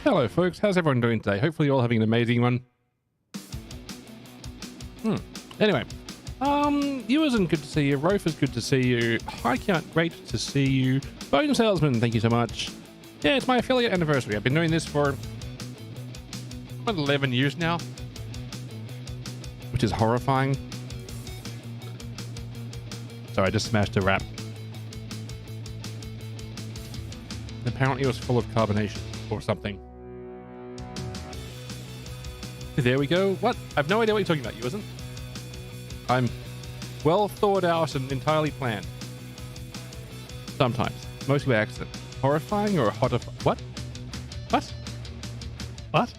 Hello folks, how's everyone doing today? Hopefully you're all having an amazing one. Anyway, Ewerson, good to see you. Rofus, good to see you. High Count, great to see you. Bone Salesman, thank you so much. Yeah, it's my affiliate anniversary. I've been doing this for 11 years now, which is horrifying. Sorry, I just smashed a wrap. Apparently it was full of carbonation or something. There we go. What? I have no idea what you're talking about, Ewerson. I'm well thought out and entirely planned. Sometimes. Mostly by accident. Horrifying or what? What? What?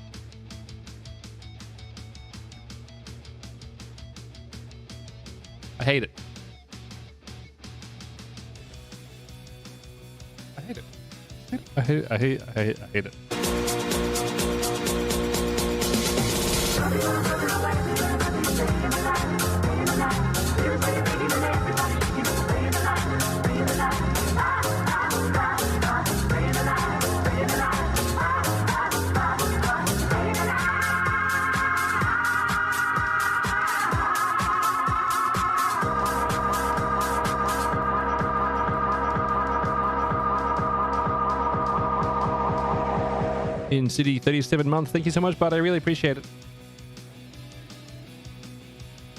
I hate it. I hate it. I hate it. In City 37 months, thank you so much, bud. I really appreciate it.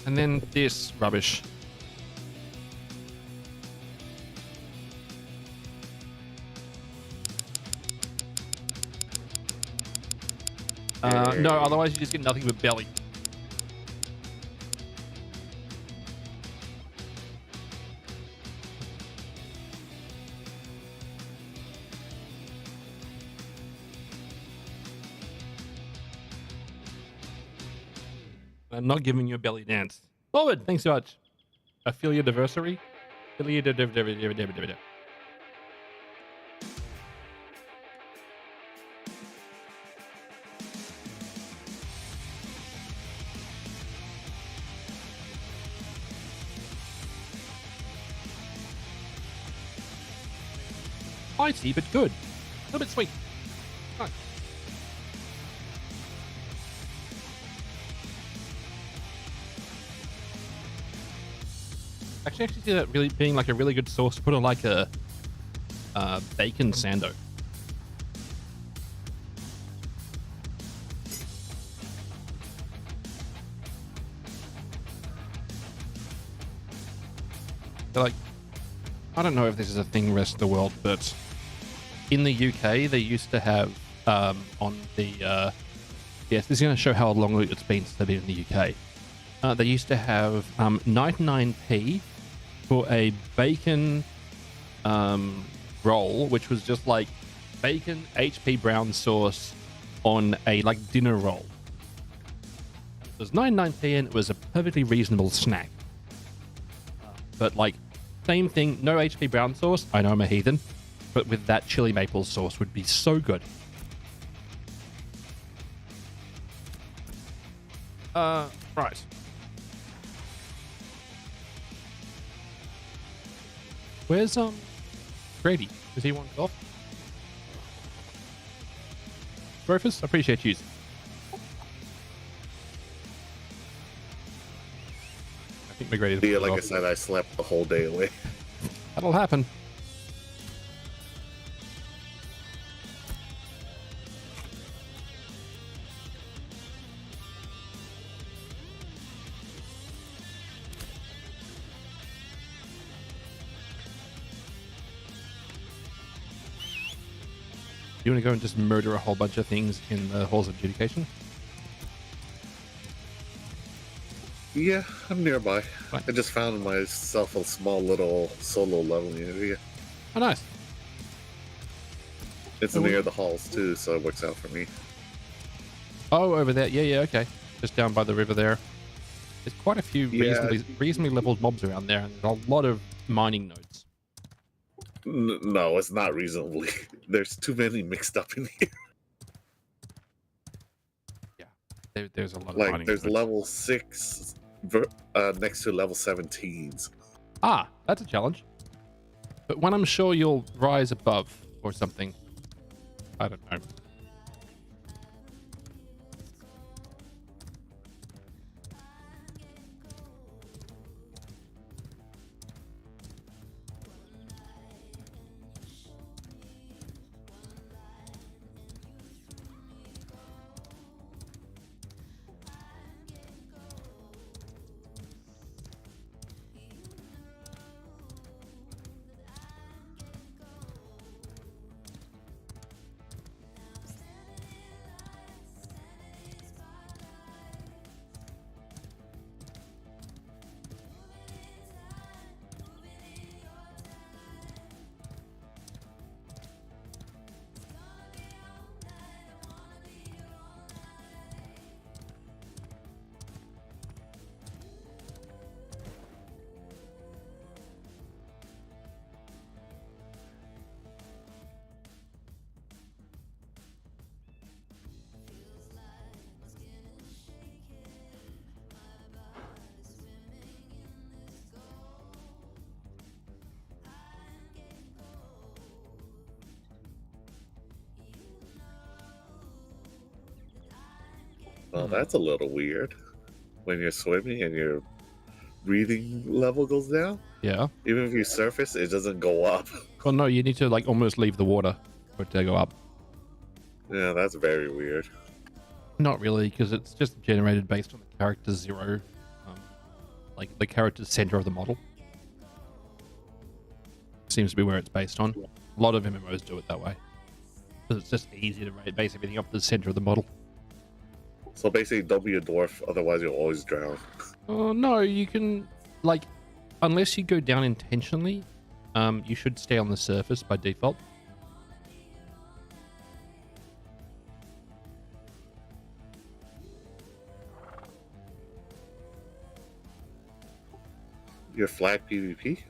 And then this rubbish. No, otherwise you just get nothing but belly. I'm not giving you a belly dance. Forward, thanks so much. Affiliate anniversary. Spicy, but good. A little bit sweet. Nice. I actually see that really being like a really good sauce to put on like a bacon sando. So like, I don't know if this is a thing rest of the world, but in the UK they used to have on the yes, this is going to show how long it's been since they've been in the UK. They used to have 99p for a bacon roll, which was just like bacon HP brown sauce on a like dinner roll. It was 99p and it was a perfectly reasonable snack. But like, same thing, no HP brown sauce. I know I'm a heathen, but with that chili maple sauce would be so good. Right. Where's Grady? Does he want off? Rofus, I appreciate you. I think McGrady's Yeah, like I said, I slept the whole day away. That'll happen. You want to go and just murder a whole bunch of things in the halls of adjudication? Yeah, I'm nearby. Right. I just found myself a small little solo leveling area. Oh, nice. It's near the halls too, so it works out for me. Oh, over there. Yeah, okay. Just down by the river there. There's quite a few reasonably leveled mobs around there, and there's a lot of mining nodes. No, it's not reasonably. There's too many mixed up in here. Yeah, there's a lot of Like, mining there's nodes. level 6 next to level 17s. Ah, that's a challenge. But when I'm sure you'll rise above or something. I don't know. Well, that's a little weird. When you're swimming and your breathing level goes down, Yeah. even if you surface, it doesn't go up. Well, no, you need to like almost leave the water for it to go up. Yeah, that's very weird. Not really, because it's just generated based on the character 0, like the character's center of the model. Seems to be where it's based on. A lot of MMOs do it that way. Because it's just easy to base everything off the center of the model. So basically, don't be a dwarf, otherwise you'll always drown. Oh, no, you can, like, unless you go down intentionally, you should stay on the surface by default. Your flag PvP?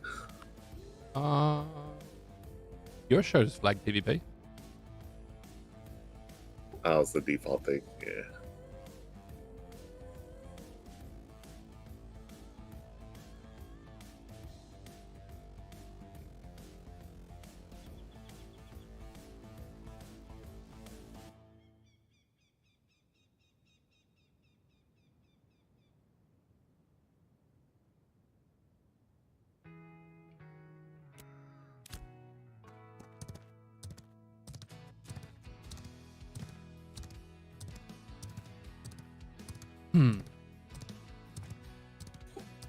Your show's flag PvP. Oh, it's the default thing. Yeah.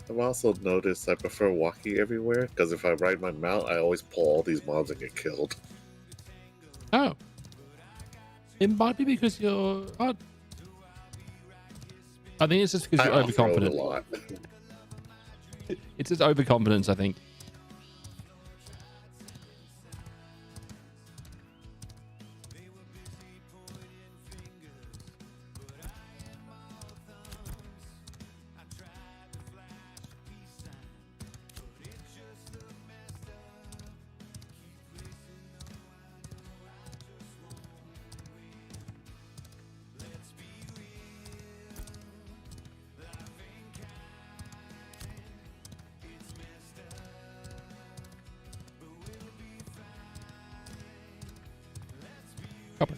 I've also noticed I prefer walking everywhere because if I ride my mount, I always pull all these mobs and get killed. Oh. It might be because you're... I think it's just because you're I off-road overconfident. a lot. It's just overconfidence, I think. Copper.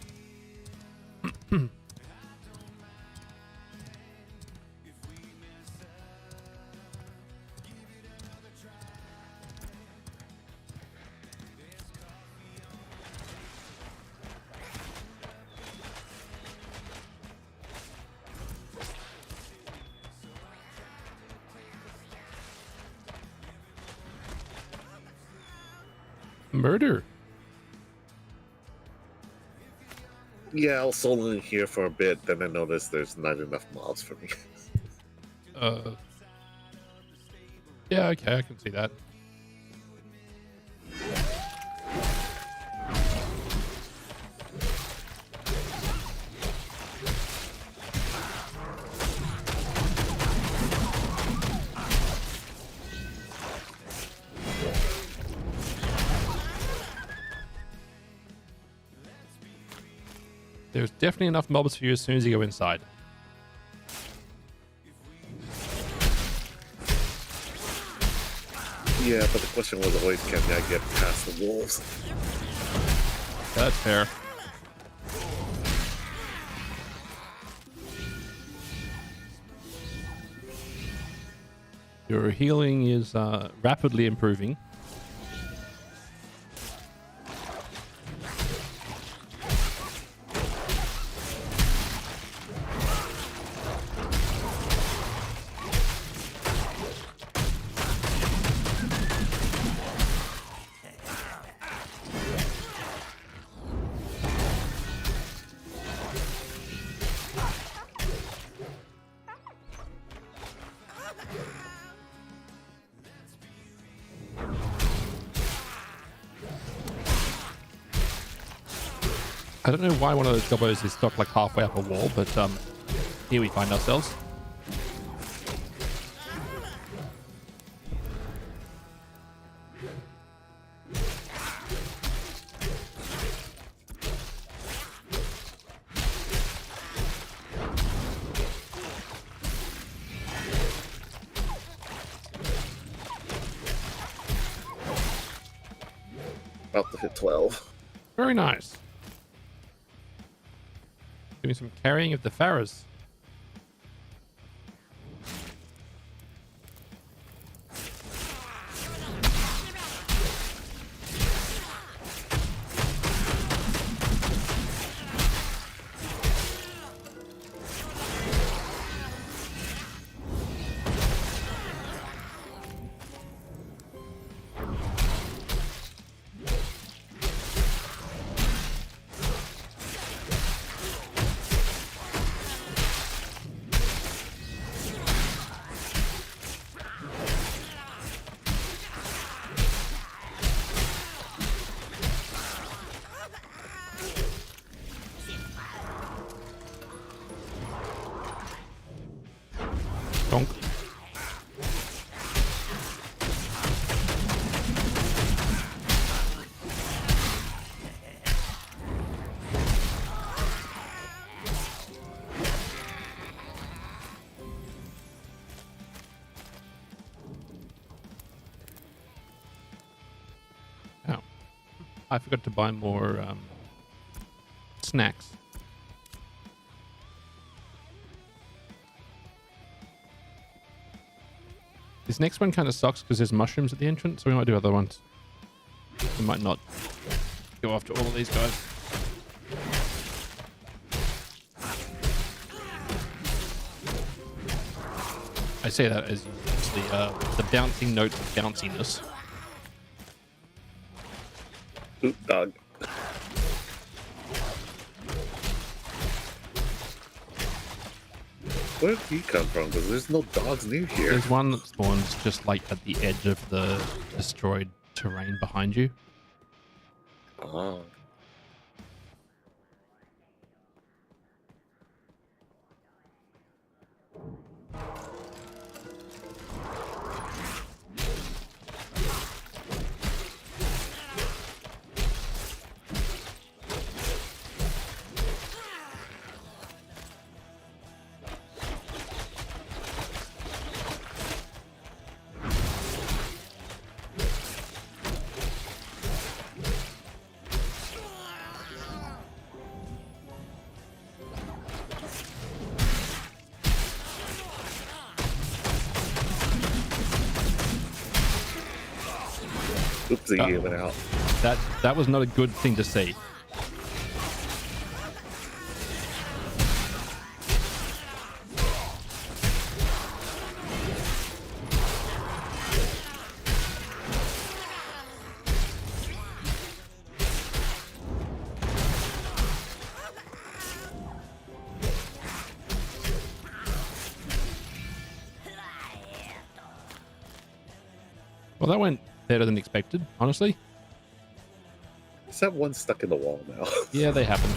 Murder. Yeah, I was soloing here for a bit, then I noticed there's not enough mobs for me. Yeah, okay, I can see that. There's definitely enough mobs for you as soon as you go inside. Yeah, but the question was always, can I get past the wolves? That's fair. Your healing is rapidly improving. I don't know why one of those gobbos is stuck like halfway up a wall, but here we find ourselves. About to hit 12. Very nice. Doing some carrying of the Pharaohs. Donk. Oh, I forgot to buy more snacks. This next one kind of sucks because there's mushrooms at the entrance, so we might do other ones. We might not go after all of these guys. I say that as the bouncing note of bounciness. Oop, dog. Where did he come from? Because there's no dogs near here. There's one that spawns just like at the edge of the destroyed terrain behind you. Oh. Oopsie, he went out. That was not a good thing to see. Well, that went better than expected, honestly. Is that one stuck in the wall now? Yeah, they happen.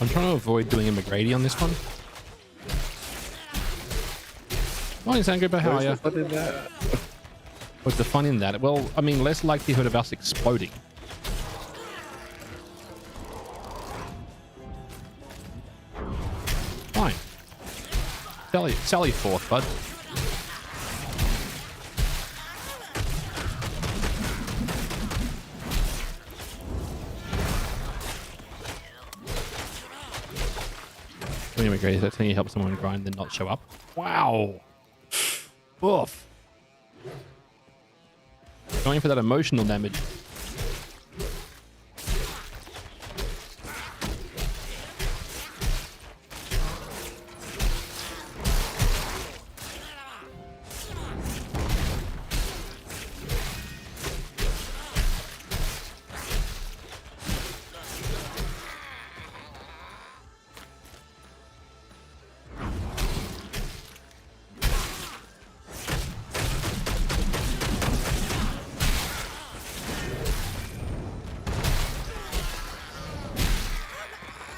I'm trying to avoid doing a McGrady on this one. Morning, Sangooper, how are you? Where's the fun in that? What's the fun in that? Well, I mean, less likelihood of us exploding. Fine. Sally forth, bud. Anyway, great. That's how you help someone grind then not show up. Wow. Oof. Going for that emotional damage.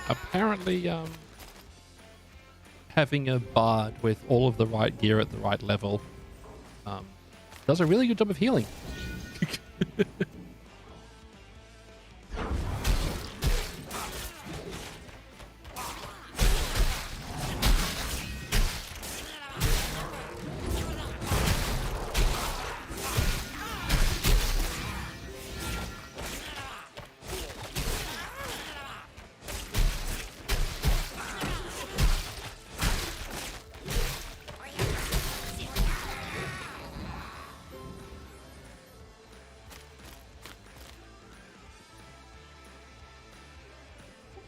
Apparently, having a bard with all of the right gear at the right level does a really good job of healing.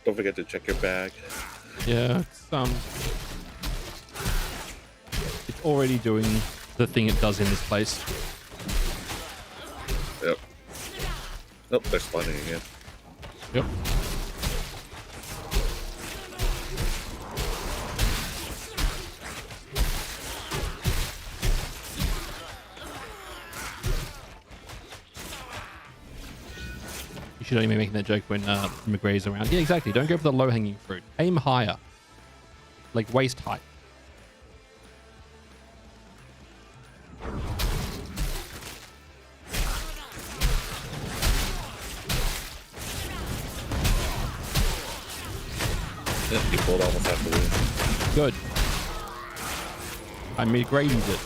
Don't forget to check your bag. Yeah, it's already doing the thing it does in this place. Yep. Nope, they're spawning again. Yep. You should only be making that joke when McGray's around. Yeah, exactly. Don't go for the low-hanging fruit. Aim higher. Like waist height. Yep, you pulled almost half the way. Good. I McGrayed it.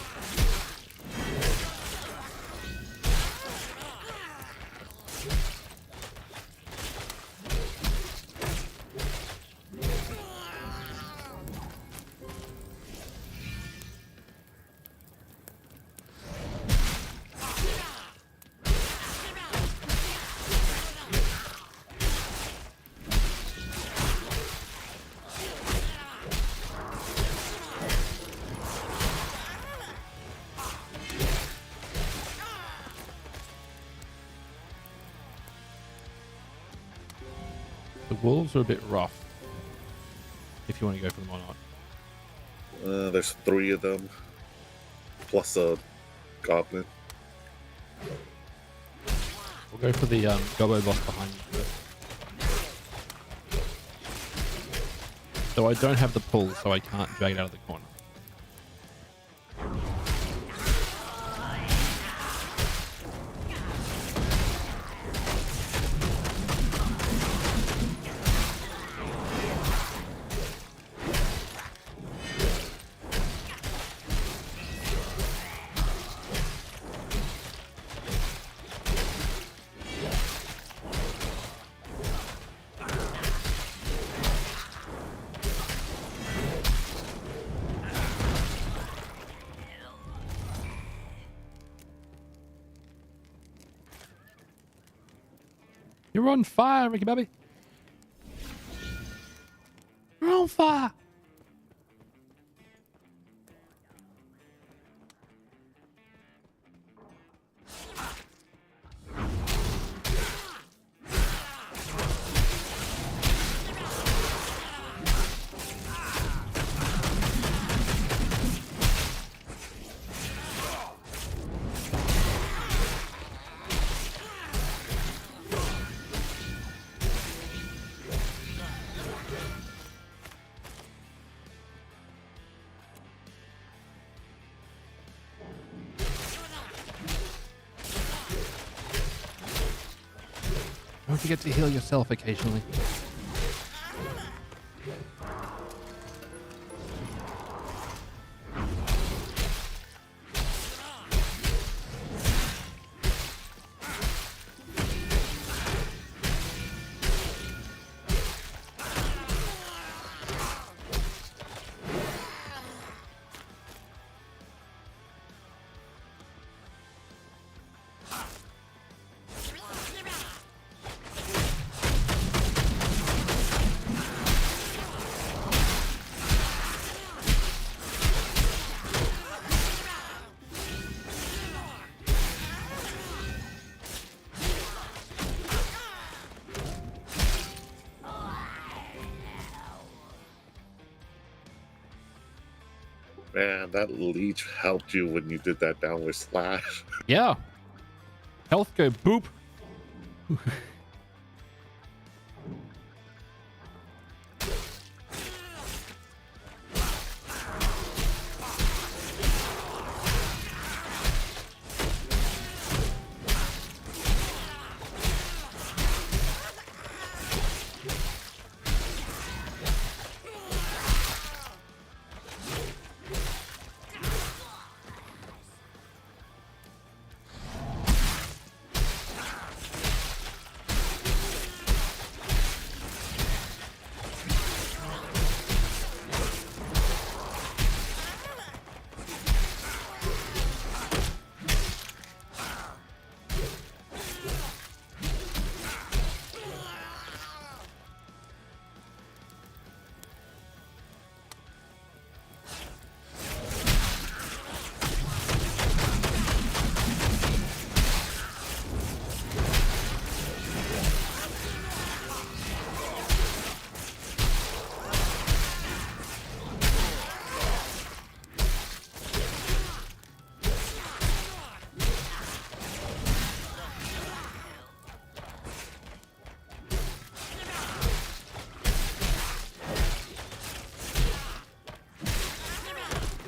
The wolves are a bit rough. If you want to go for them or not. There's 3 of them. Plus a goblin. We'll go for the gobbo boss behind you first. So I don't have the pull, so I can't drag it out of the corner. You're on fire, Ricky Bobby. You're on fire. Don't forget to heal yourself occasionally. Man, that leech helped you when you did that downward slash. Yeah. Health go boop.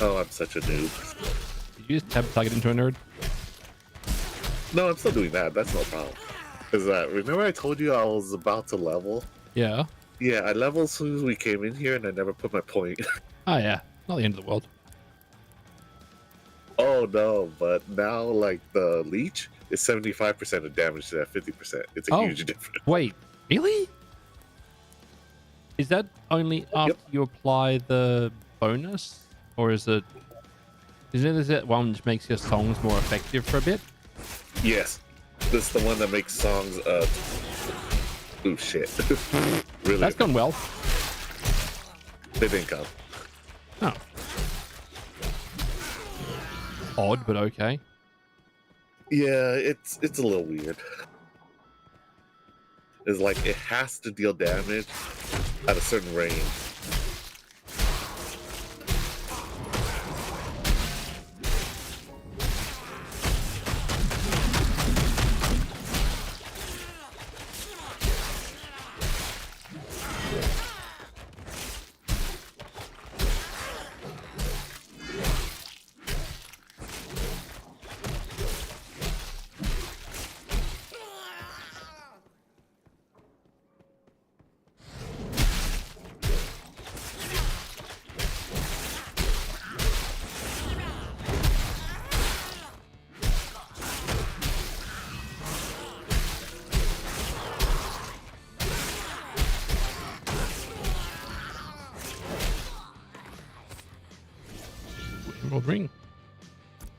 Oh, I'm such a noob. Did you just tab target into a nerd? No, I'm still doing that. That's no problem. Is that remember I told you I was about to level? Yeah. Yeah, I leveled as soon as we came in here, and I never put my point. Oh yeah. Not the end of the world. Oh no! But now, like the leech is 75% of damage to that 50%. It's a Oh. huge difference. Wait, really? Is that only after you apply the bonus, or is it? Is it one which makes your songs more effective for a bit? Yes, this is the one that makes songs. Oh shit! Really? That's gone well. They didn't come. Oh. Odd, but okay. Yeah, it's a little weird. It's like it has to deal damage at a certain range. Emerald ring.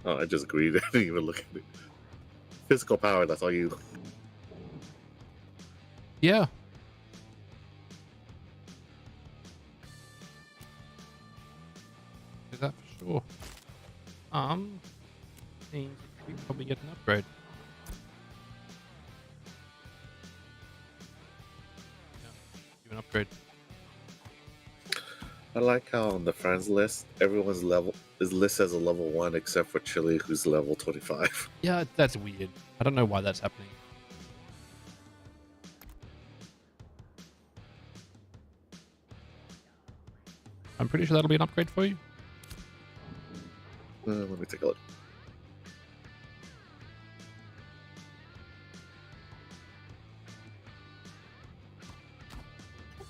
Oh, I just agreed. I didn't even look at it. Physical power, that's all you. Yeah. Is that for sure? Means we can probably get an upgrade. Yeah, give an upgrade. I like how on the friends list, everyone's level is listed as a level 1 except for Chili, who's level 25. Yeah, that's weird. I don't know why that's happening. I'm pretty sure that'll be an upgrade for you. Let me take a look.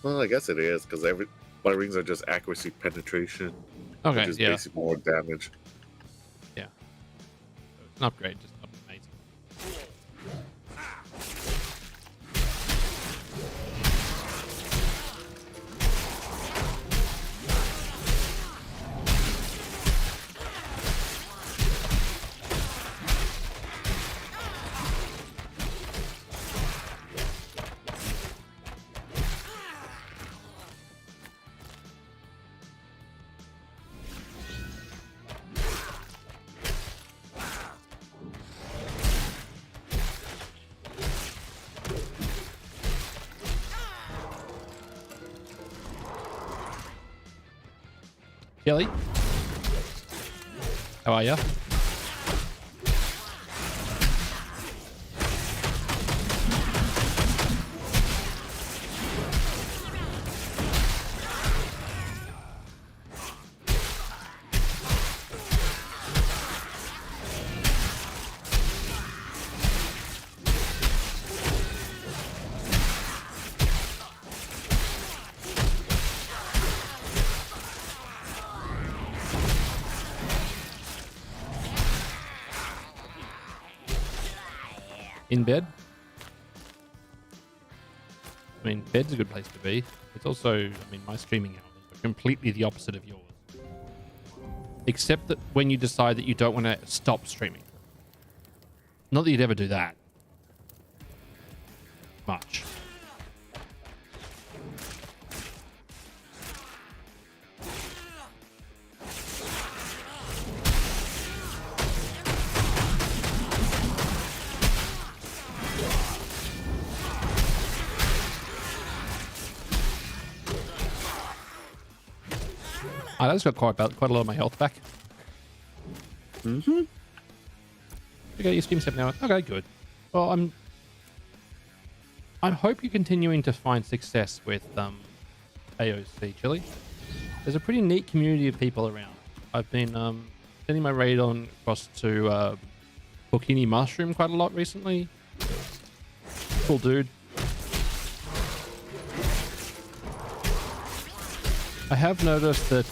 Well, I guess it is because my rings are just accuracy penetration, Okay, which is yeah. basically more damage. So it's an upgrade, just not amazing. Kelly, how are ya? In bed? I mean, bed's a good place to be. It's also, I mean, my streaming hours are completely the opposite of yours. Except that when you decide that you don't want to stop streaming. Not that you'd ever do that. Much. I just got quite a lot of my health back. Mm-hmm. Okay, your Steam 7 now. Okay, good. Well, I hope you're continuing to find success with AOC, Chili. There's a pretty neat community of people around. I've been sending my raid on across to Bikini Mushroom quite a lot recently. Cool dude. I have noticed that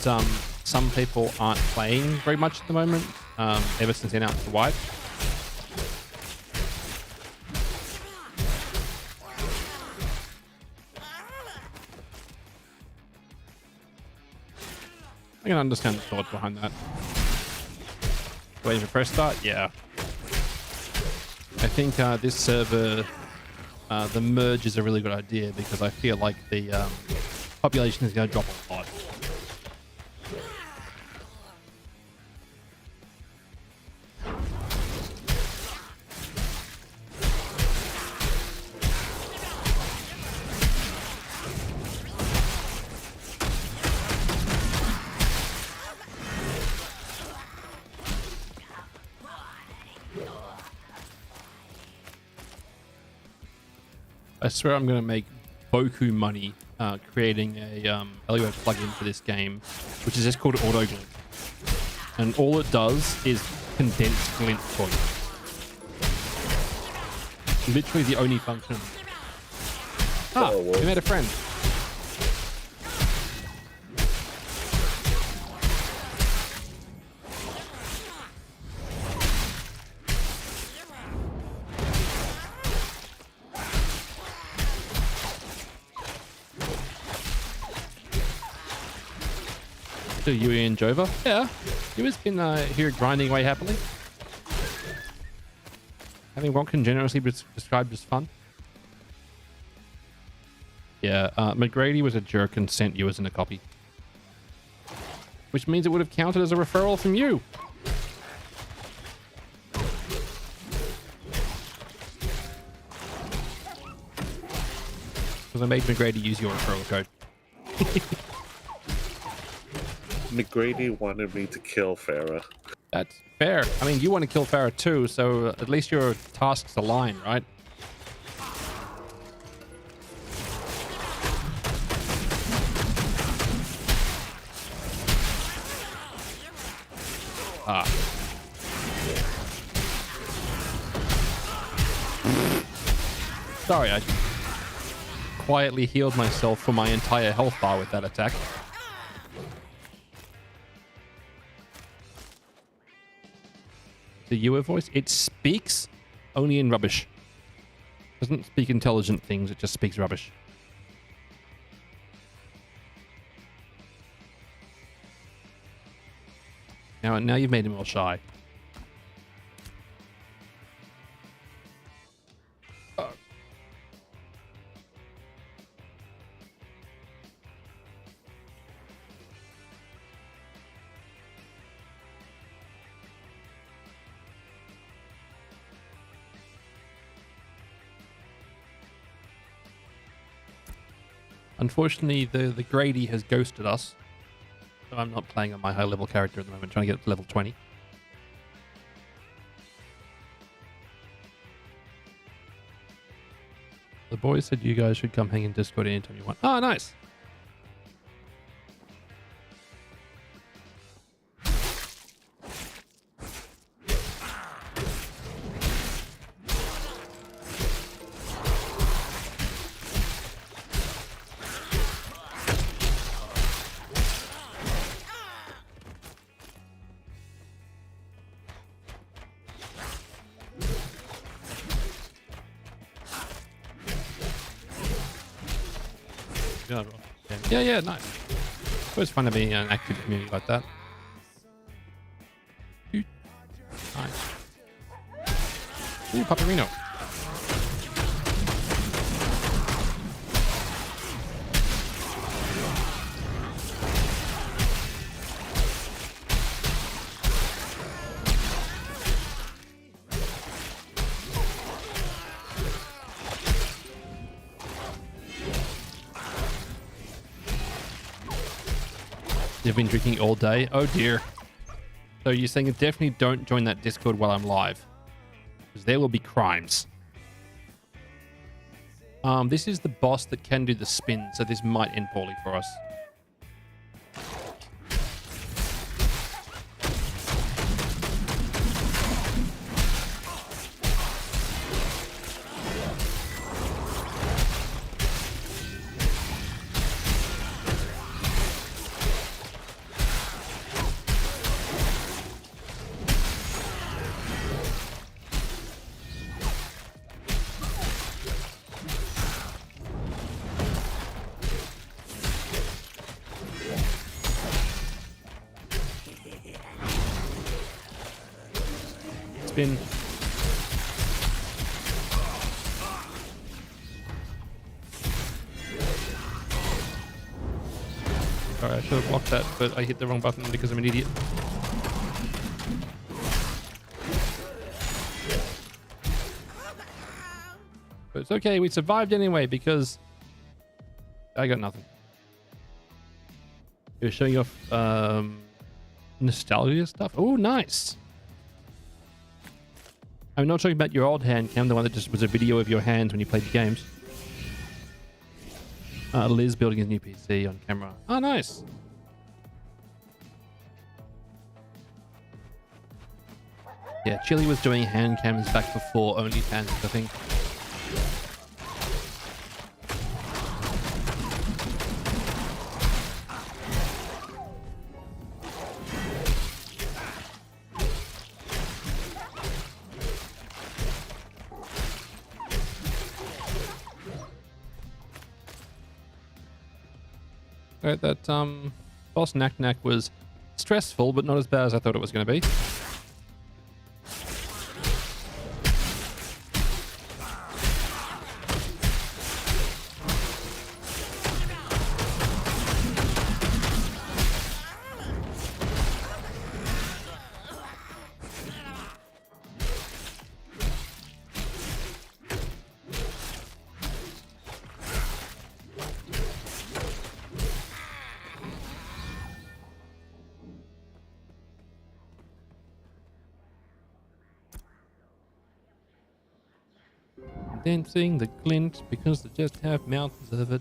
some people aren't playing very much at the moment, ever since they announced the wipe. I can understand the thought behind that. Waiting for press start? Yeah. I think this server, the merge is a really good idea because I feel like the population is going to drop a lot. I swear I'm going to make Boku money creating a LUO plugin for this game, which is just called Auto Glint. And all it does is condense glint for you. Literally the only function. Ah, Oh, well. we made a friend. To Yui and Jova. Yeah, Yui's been here grinding away happily. Having what can generously be described as fun. Yeah, McGrady was a jerk and sent you as in a copy. Which means it would have counted as a referral from you. Because I made McGrady use your referral code. McGrady wanted me to kill Farah. That's fair. I mean, you want to kill Farah too, so at least your tasks align, right? Ah. Sorry, I quietly healed myself for my entire health bar with that attack. The Yua voice, it speaks only in rubbish. It doesn't speak intelligent things, it just speaks rubbish. Now you've made him all shy. Unfortunately, the Grady has ghosted us. So I'm not playing on my high level character at the moment, trying to get to level 20. The boys said you guys should come hang in Discord anytime you want. Oh, nice. Yeah, nice. It's always fun to be in an active community like that. Nice. Ooh, Paparino. You've been drinking all day? Oh dear. So you're saying definitely don't join that Discord while I'm live. Because there will be crimes. This is the boss that can do the spin, so this might end poorly for us. spin. Sorry, I should have blocked that, but I hit the wrong button because I'm an idiot. But it's okay, we survived anyway because I got nothing. You're showing off nostalgia stuff. Oh, nice. I'm not talking about your old hand cam, the one that just was a video of your hands when you played the games. Liz building a new PC on camera. Oh, nice. Yeah, Chili was doing hand cams back before OnlyFans, I think. Right, that boss Knack Knack was stressful, but not as bad as I thought it was going to be. Dancing the glint because they just have mountains of it.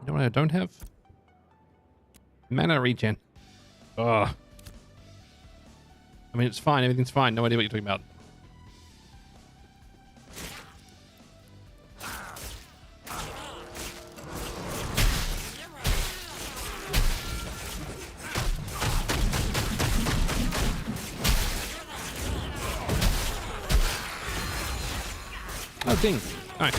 You know what I don't have? Mana regen. Ugh. I mean, it's fine. Everything's fine. No idea what you're talking about. Oh, ding. All right.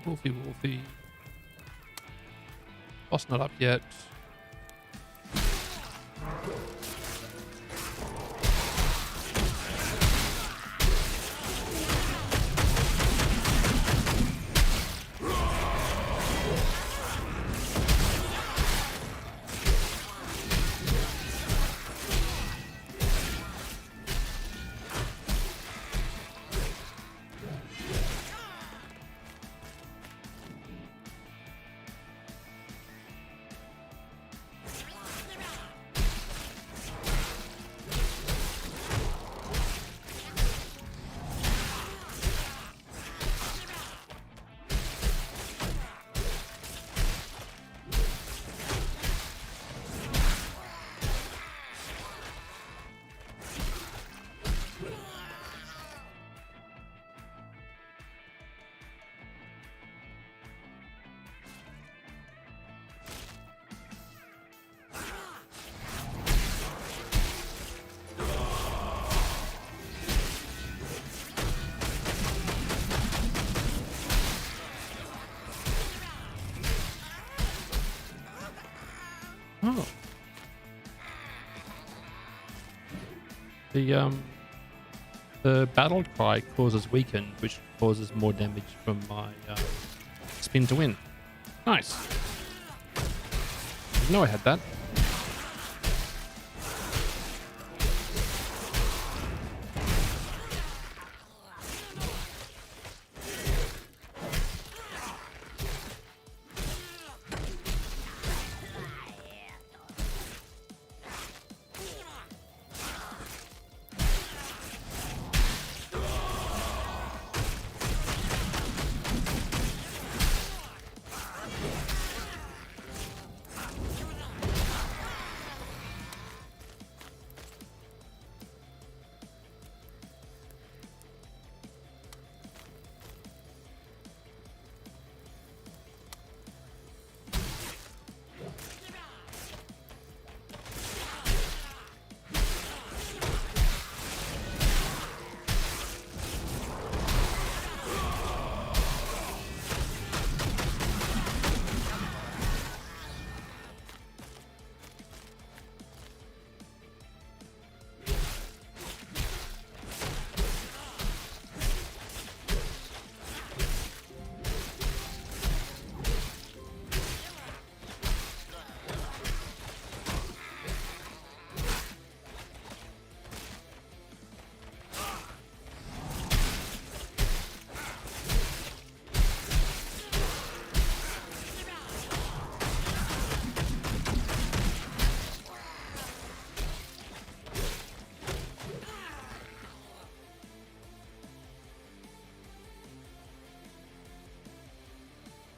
Wolfie, Wolfie. Boss not up yet. Oh. The battle cry causes weaken, which causes more damage from my spin to win. Nice. Didn't know I had that.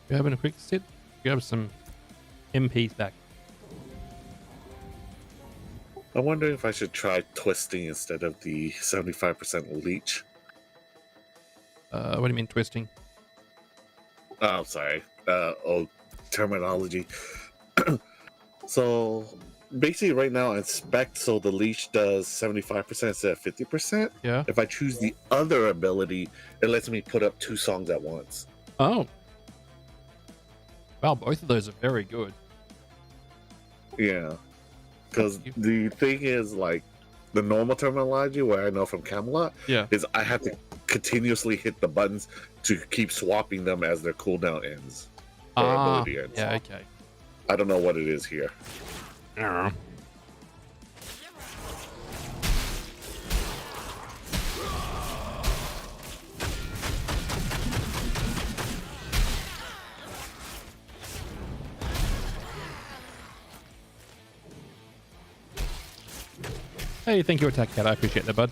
Grabbing a quick sit. Grab some MPs back. I'm wondering if I should try twisting instead of the 75% leech. What do you mean twisting? Oh, I'm sorry. Old terminology. So basically right now I spec so the leech does 75% instead of 50%. Yeah. If I choose the other ability, it lets me put up 2 songs at once. Oh. Wow, both of those are very good. Yeah. Because the thing is, like, the normal terminology, where I know from Camelot, is I have to continuously hit the buttons to keep swapping them as their cooldown ends. Or ability ends. Yeah, okay. I don't know what it is here. Hey, thank you, Attack Cat. I appreciate that, bud.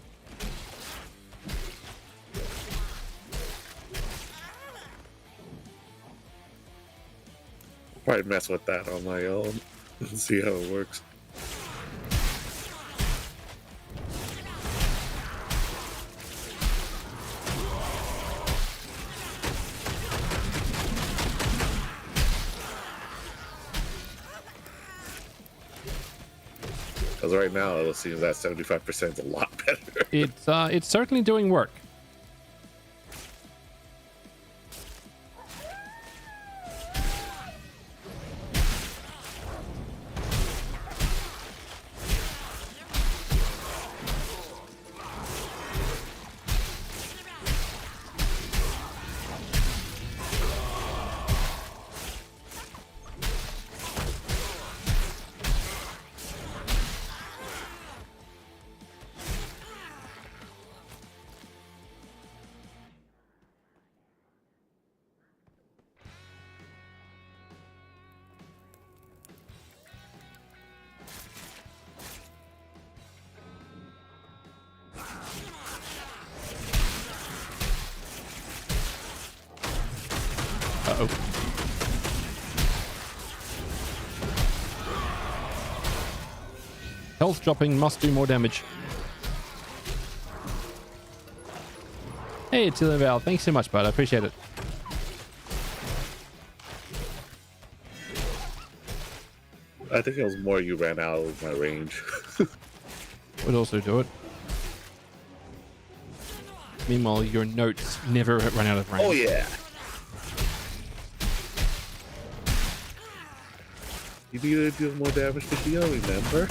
Probably mess with that on my own and see how it works. Because right now it seems that 75% is a lot better. It's certainly doing work. Uh-oh. Health dropping must do more damage. Hey, Tilly Val, thanks so much, bud. I appreciate it. I think it was more you ran out of my range. Would also do it. Meanwhile, your notes never run out of range. Oh, yeah. You need to deal more damage to heal, remember?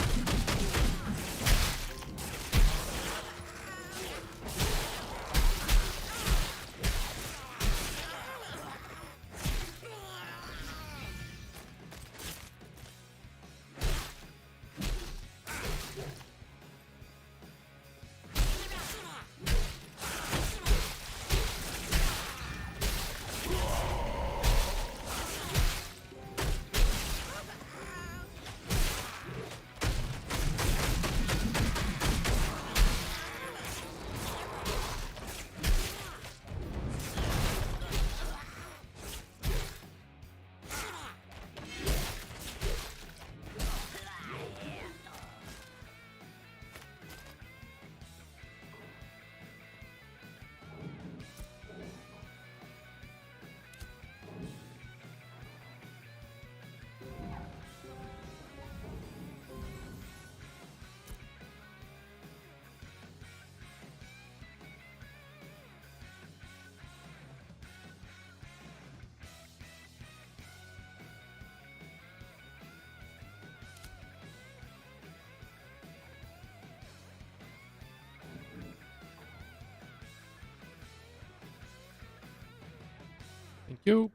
Thank you.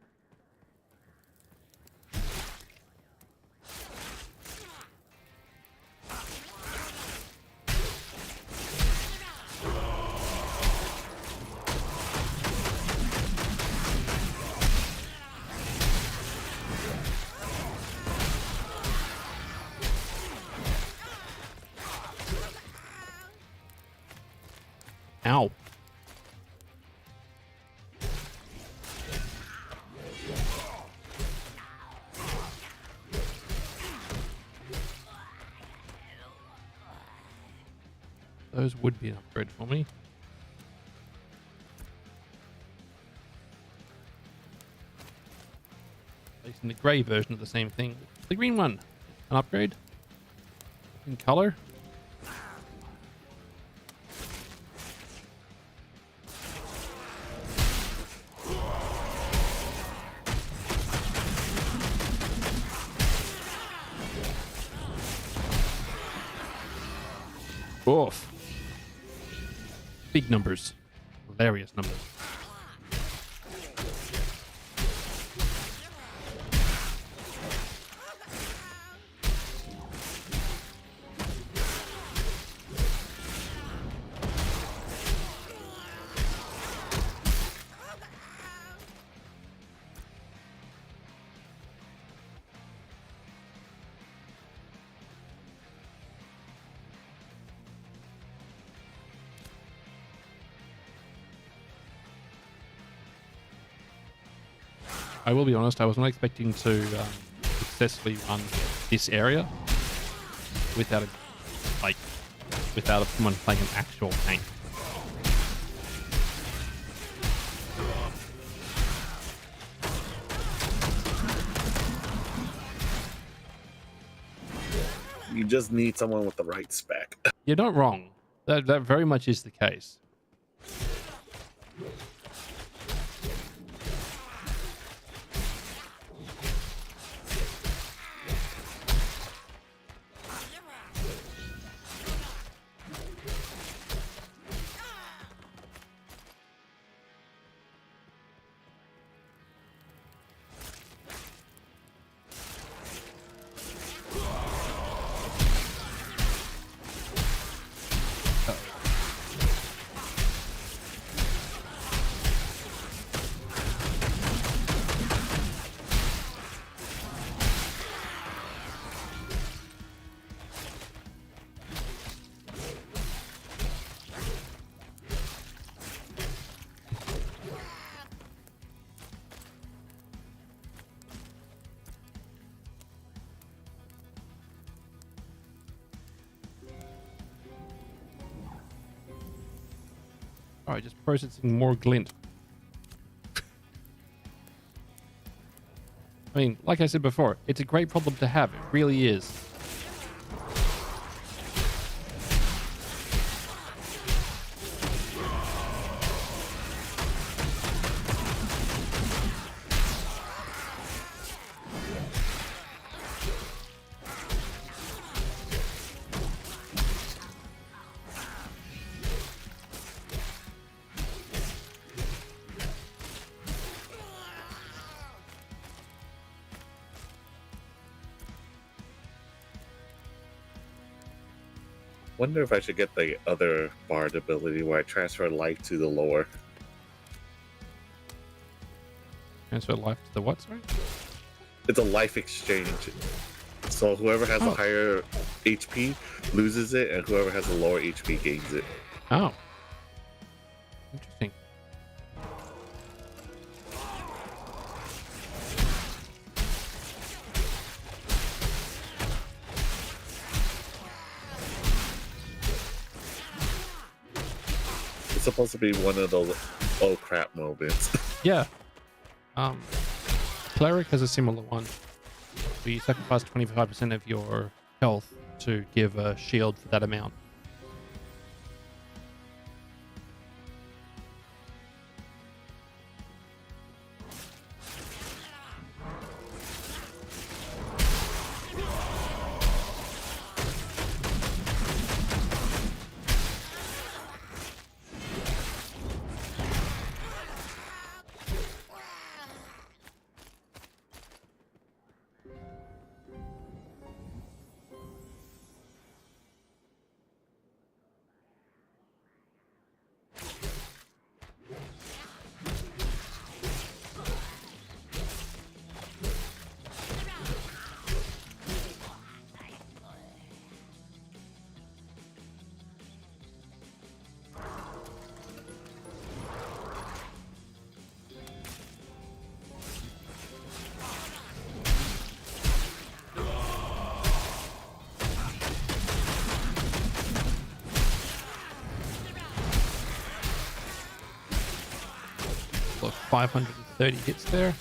Ow. Those would be an upgrade for me. At least in the grey version of the same thing. The green one, an upgrade in color. Oof. Big numbers. Hilarious numbers. I will be honest, I was not expecting to successfully run this area without someone playing an actual tank. You just need someone with the right spec. You're not wrong. That very much is the case. Alright, just processing more glint. I mean, like I said before, it's a great problem to have. It really is. wonder if I should get the other bard ability where I transfer life to the lower. Transfer life to the what, sorry? It's a life exchange. So whoever has a higher HP loses it, and whoever has a lower HP gains it. Oh. Interesting. It's supposed to be one of those oh crap moments. Yeah. Cleric has a similar one. Where you sacrifice 25% of your health to give a shield for that amount. Look, 530 hits there.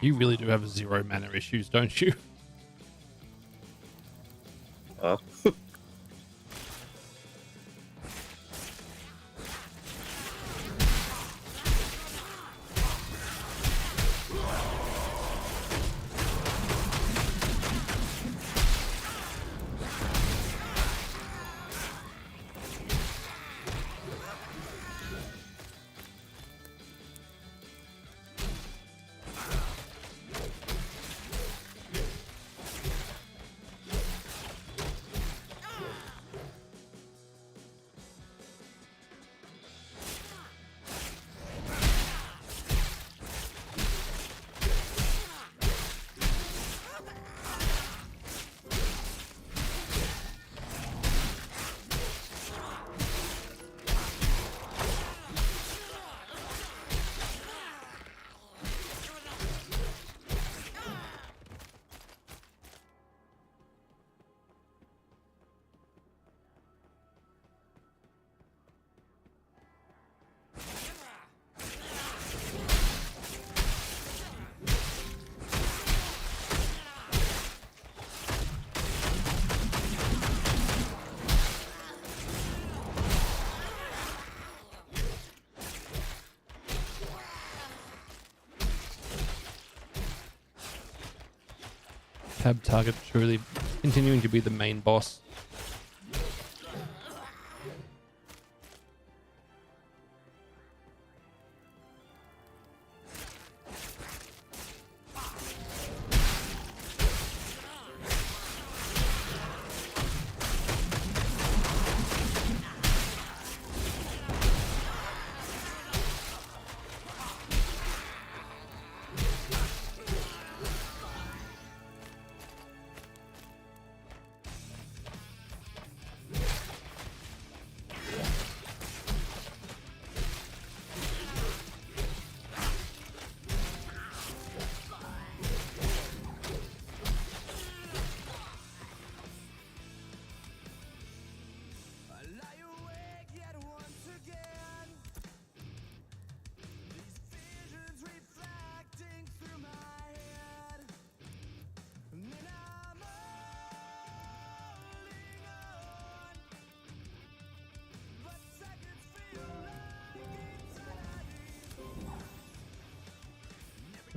You really do have 0 mana issues, don't you? Huh? Tab target truly continuing to be the main boss.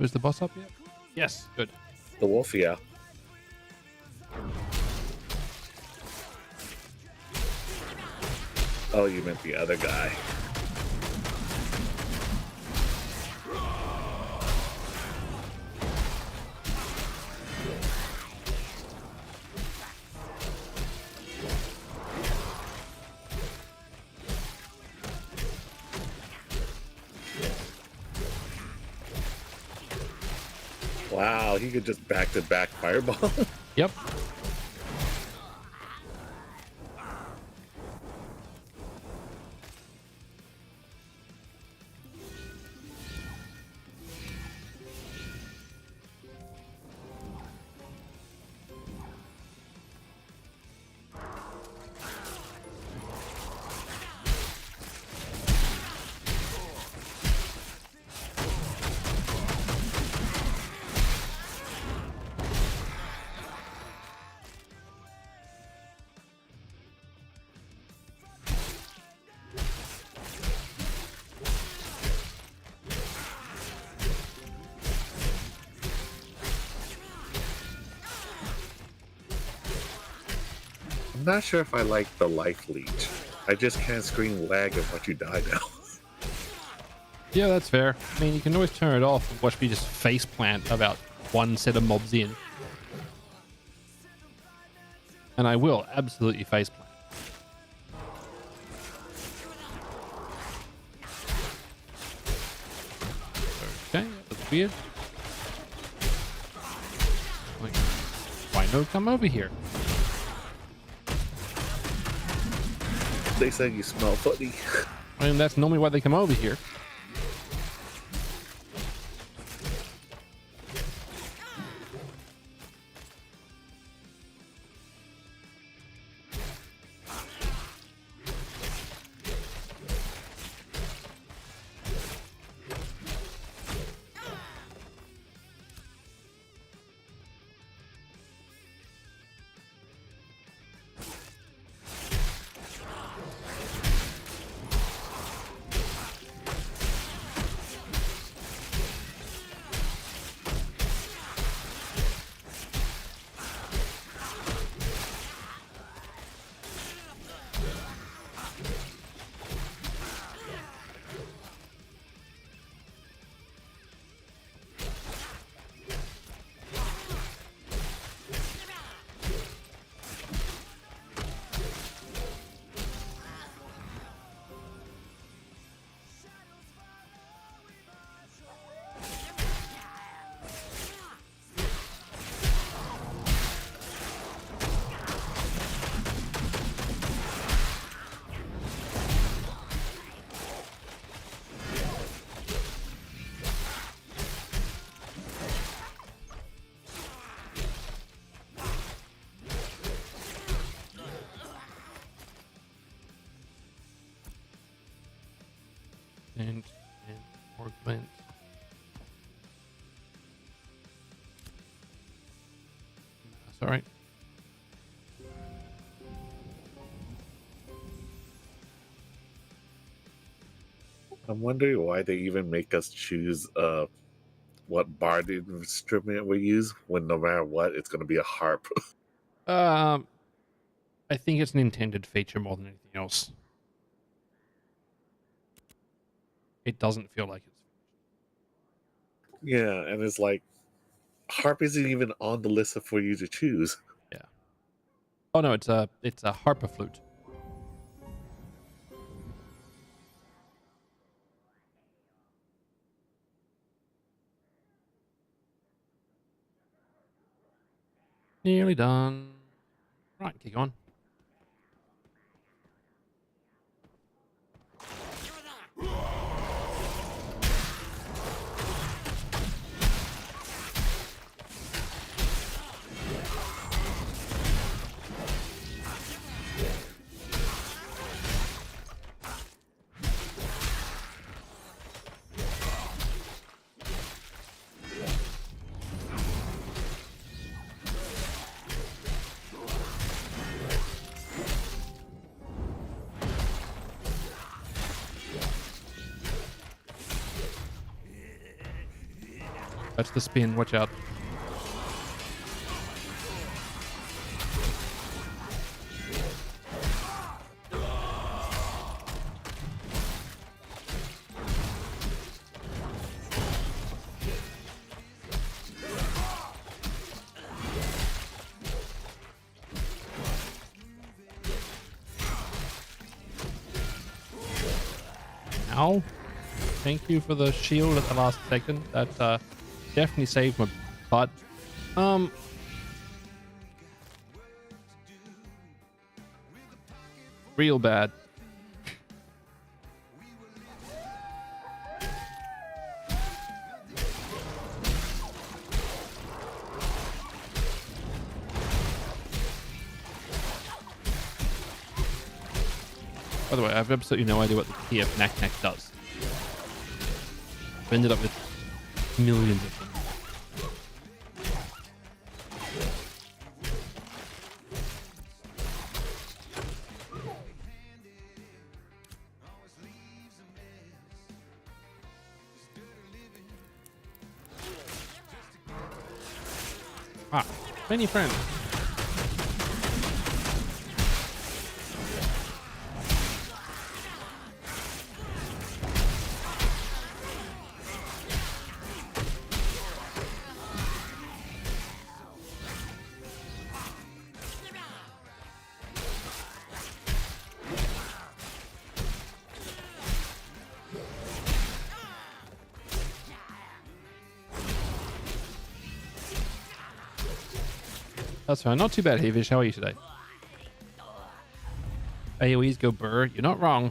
Was the boss up yet? Yes, good. The wolf, yeah. Oh, you meant the other guy. Wow, he could just back-to-back fireball. Yep. I'm not sure if I like the life leech. I just can't scream lag and watch you die now. Yeah, that's fair. I mean, you can always turn it off and watch me just face plant about one set of mobs in. And I will absolutely face plant. Okay, that's weird. Like, why no come over here? They said you smell funny. I mean, that's normally why they come over here. And more glint. That's all right. I'm wondering why they even make us choose what bard instrument we use when no matter what, it's going to be a harp. I think it's an intended feature more than anything else. It doesn't feel like it's. Yeah, and it's like harp isn't even on the list for you to choose. Yeah. Oh no, it's a harper flute. Nearly done. Right, keep going. That's the spin. Watch out. Ow. Thank you for the shield at the last second. That definitely saved my butt. Real bad. By the way, I have absolutely no idea what the TF Knack Knack does. I've ended up with millions of them. Ah, many friends. That's fine. Not too bad, Havish. How are you today? AoEs go burr. You're not wrong.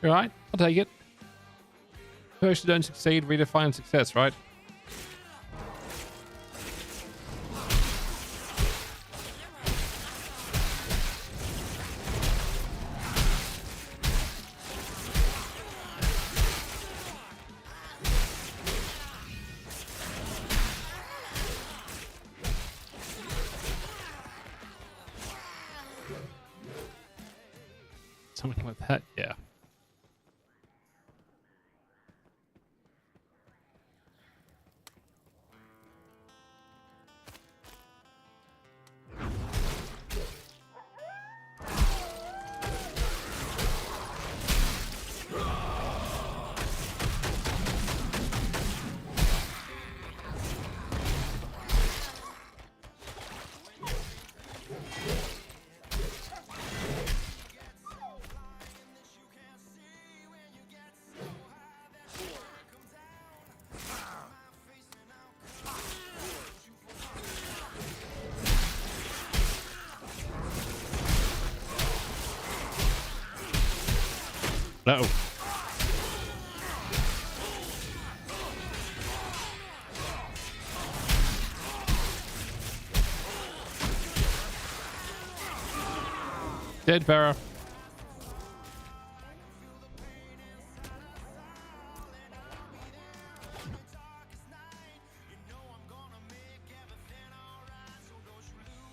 All right, I'll take it. First you don't succeed, redefine success, right? Something like that, yeah. No. Dead Farah.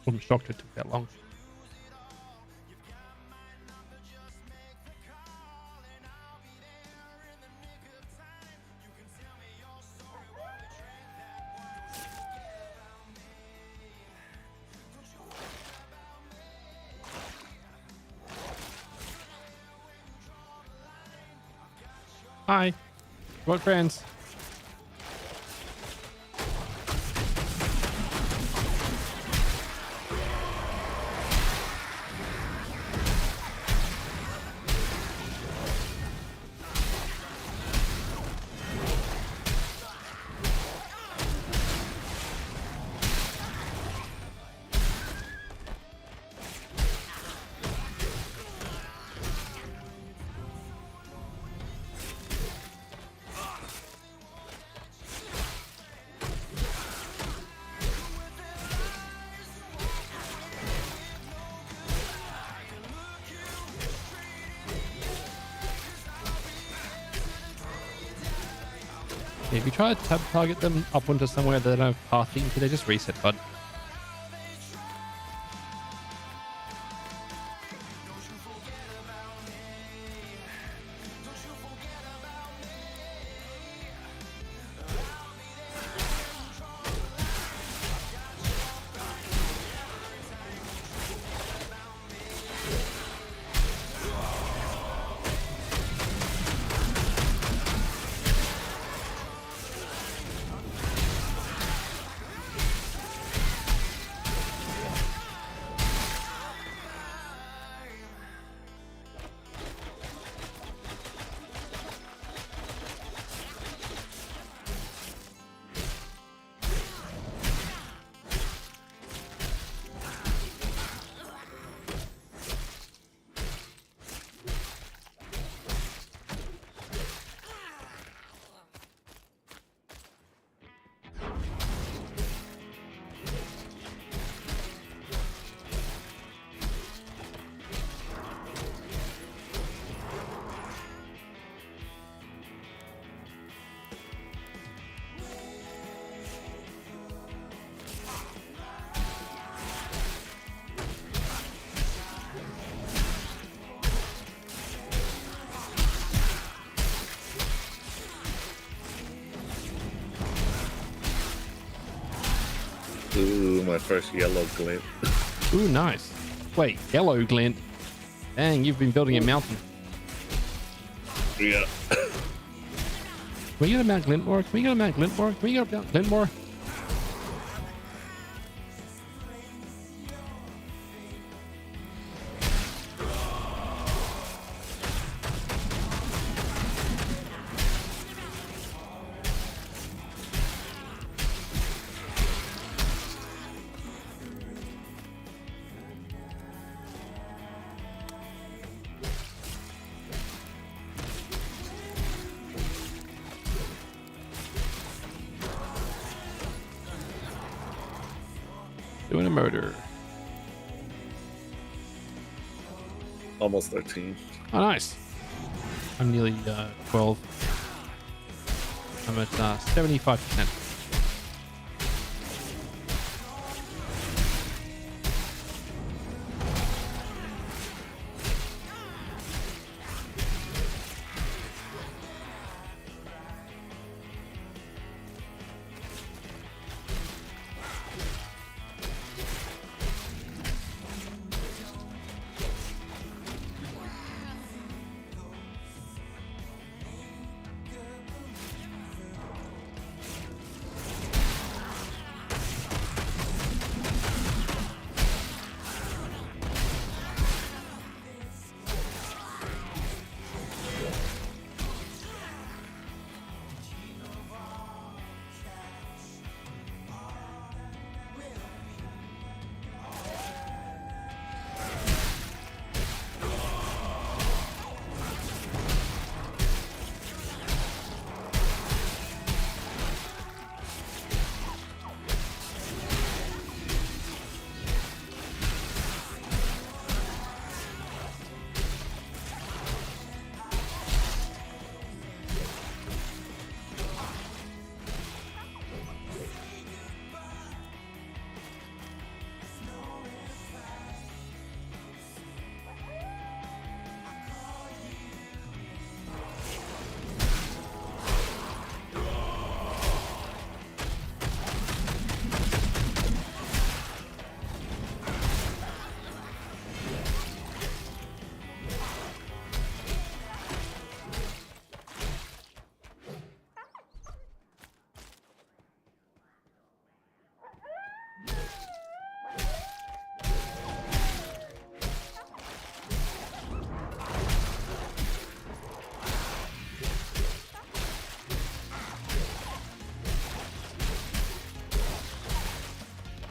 I'm shocked it took that long. Hi. What friends? If you try to target them up onto somewhere that they don't have pathing to, they just reset, bud. Ooh, my first yellow glint. Ooh, nice. Wait, yellow glint? Dang, you've been building a mountain. Yeah. Can we get a Mount Glintmore? Can we get a Mount Glintmore? Can we get a Mount Glintmore? Doing a murder. Almost 13. Oh, nice. I'm nearly 12. I'm at 75%.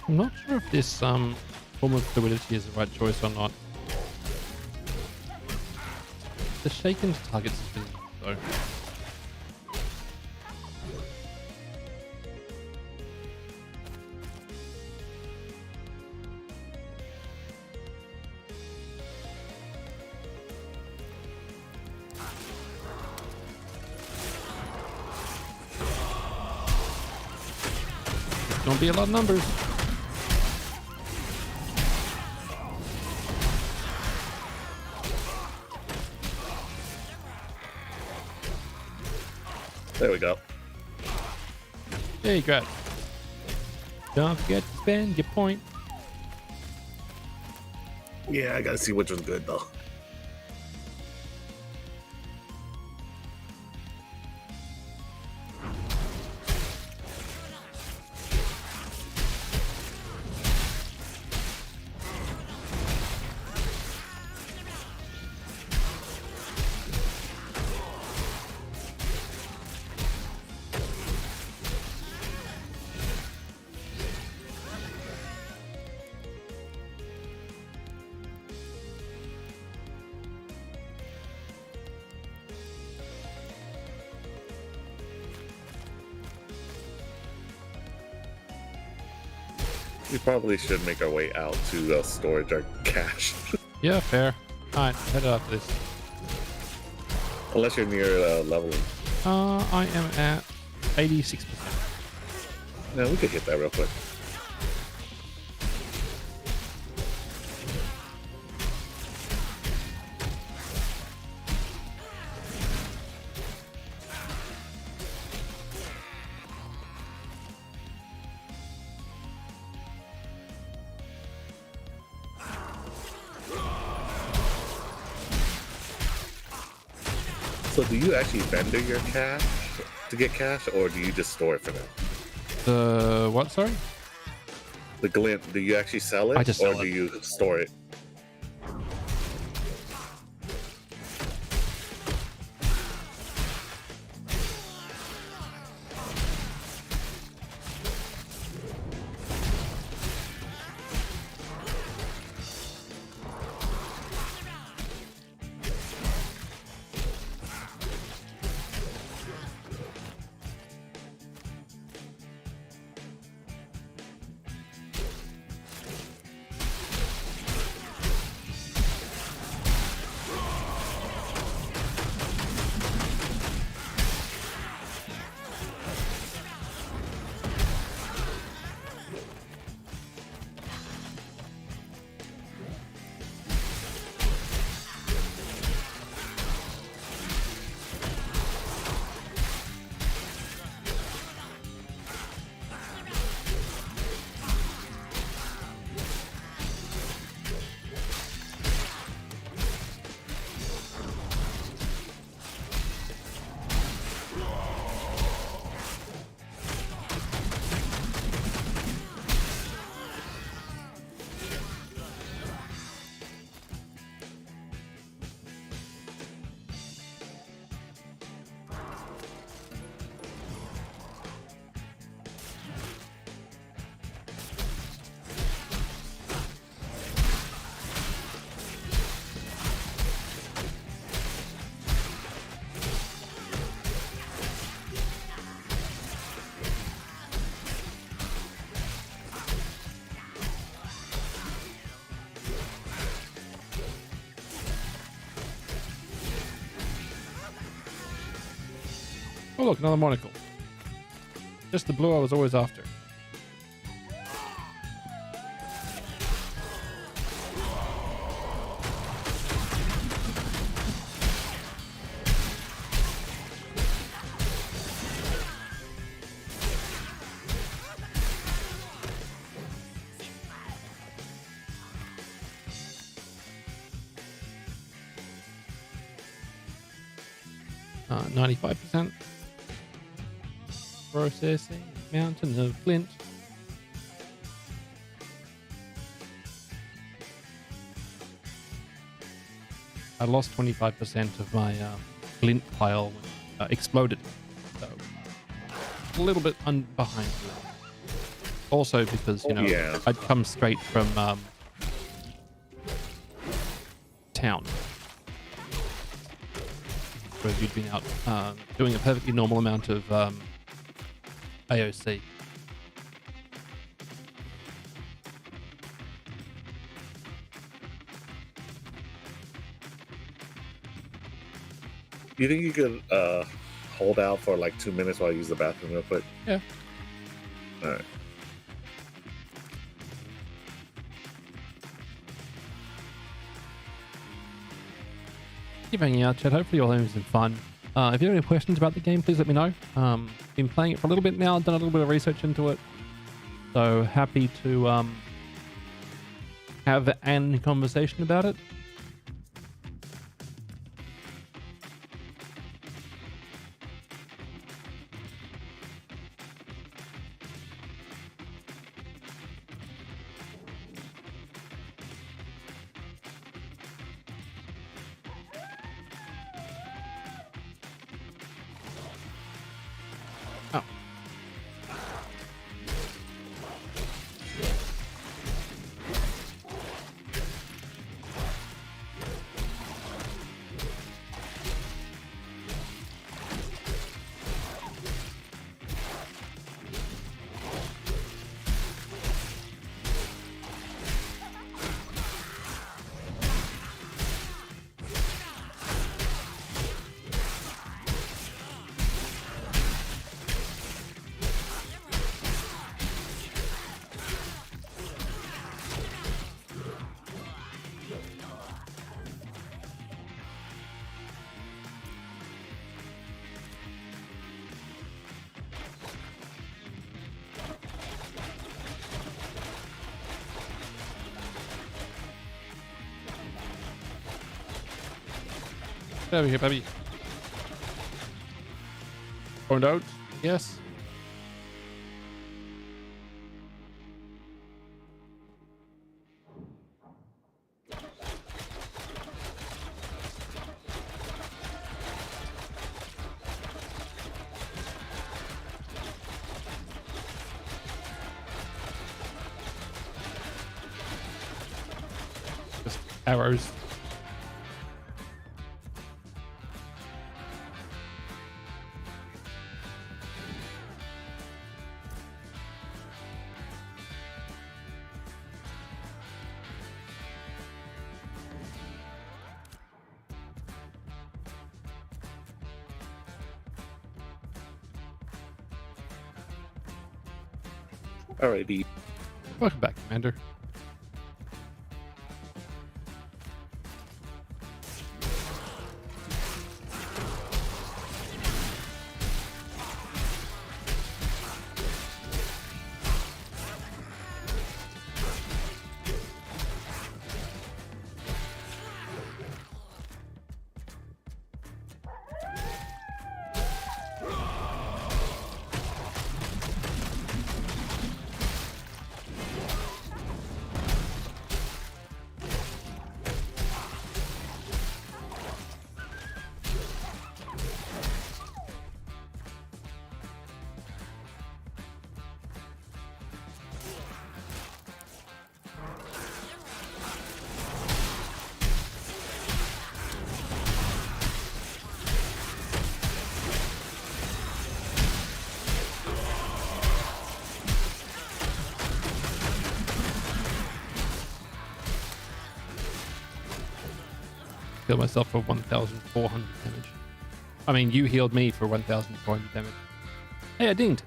I'm not sure if this form of fluidity is the right choice or not. The shaken targets ability, though. gonna be a lot of numbers. There we go. There you go. Don't forget to spend your point. Yeah, I gotta see which one's good though. We probably should make our way out to storage our cash. Yeah, fair. Alright, head up this. Unless you're near leveling. I am at 86%. Yeah, we could hit that real quick. So do you actually vendor your cash to get cash, or do you just store it for now? The what, sorry? The glint, do you actually sell it, I just sell or do you store it? Oh look, another monocle. Just the blue I was always after. Uh, 95%. Processing. Mountain of flint. I lost 25% of my flint pile when it exploded. So a little bit behind. Also because, you know, yeah. I'd come straight from town. Whereas you'd been out doing a perfectly normal amount of AOC. You think you could hold out for like 2 minutes while I use the bathroom real quick? Yeah. All right. you for hanging out, chat. Hopefully you're all having some fun. If you have any questions about the game, please let me know. Been playing it for a little bit now, done a little bit of research into it. So happy to have an conversation about it. Over here, baby. Turned out, yes. Just arrows. Alrighty. Welcome back, Commander. Healed myself for 1,400 damage. I mean, you healed me for 1,400 damage. Hey, I dinged.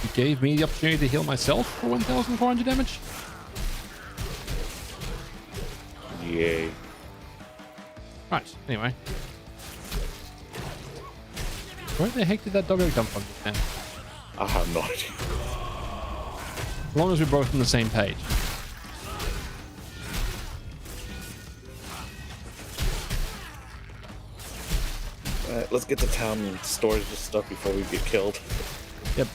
You gave me the opportunity to heal myself for 1,400 damage? Yay. Right, anyway. Where the heck did that doggo come from just now? I have no idea. As long as we're both on the same page. Alright, let's get to town and storage this stuff before we get killed. Yep.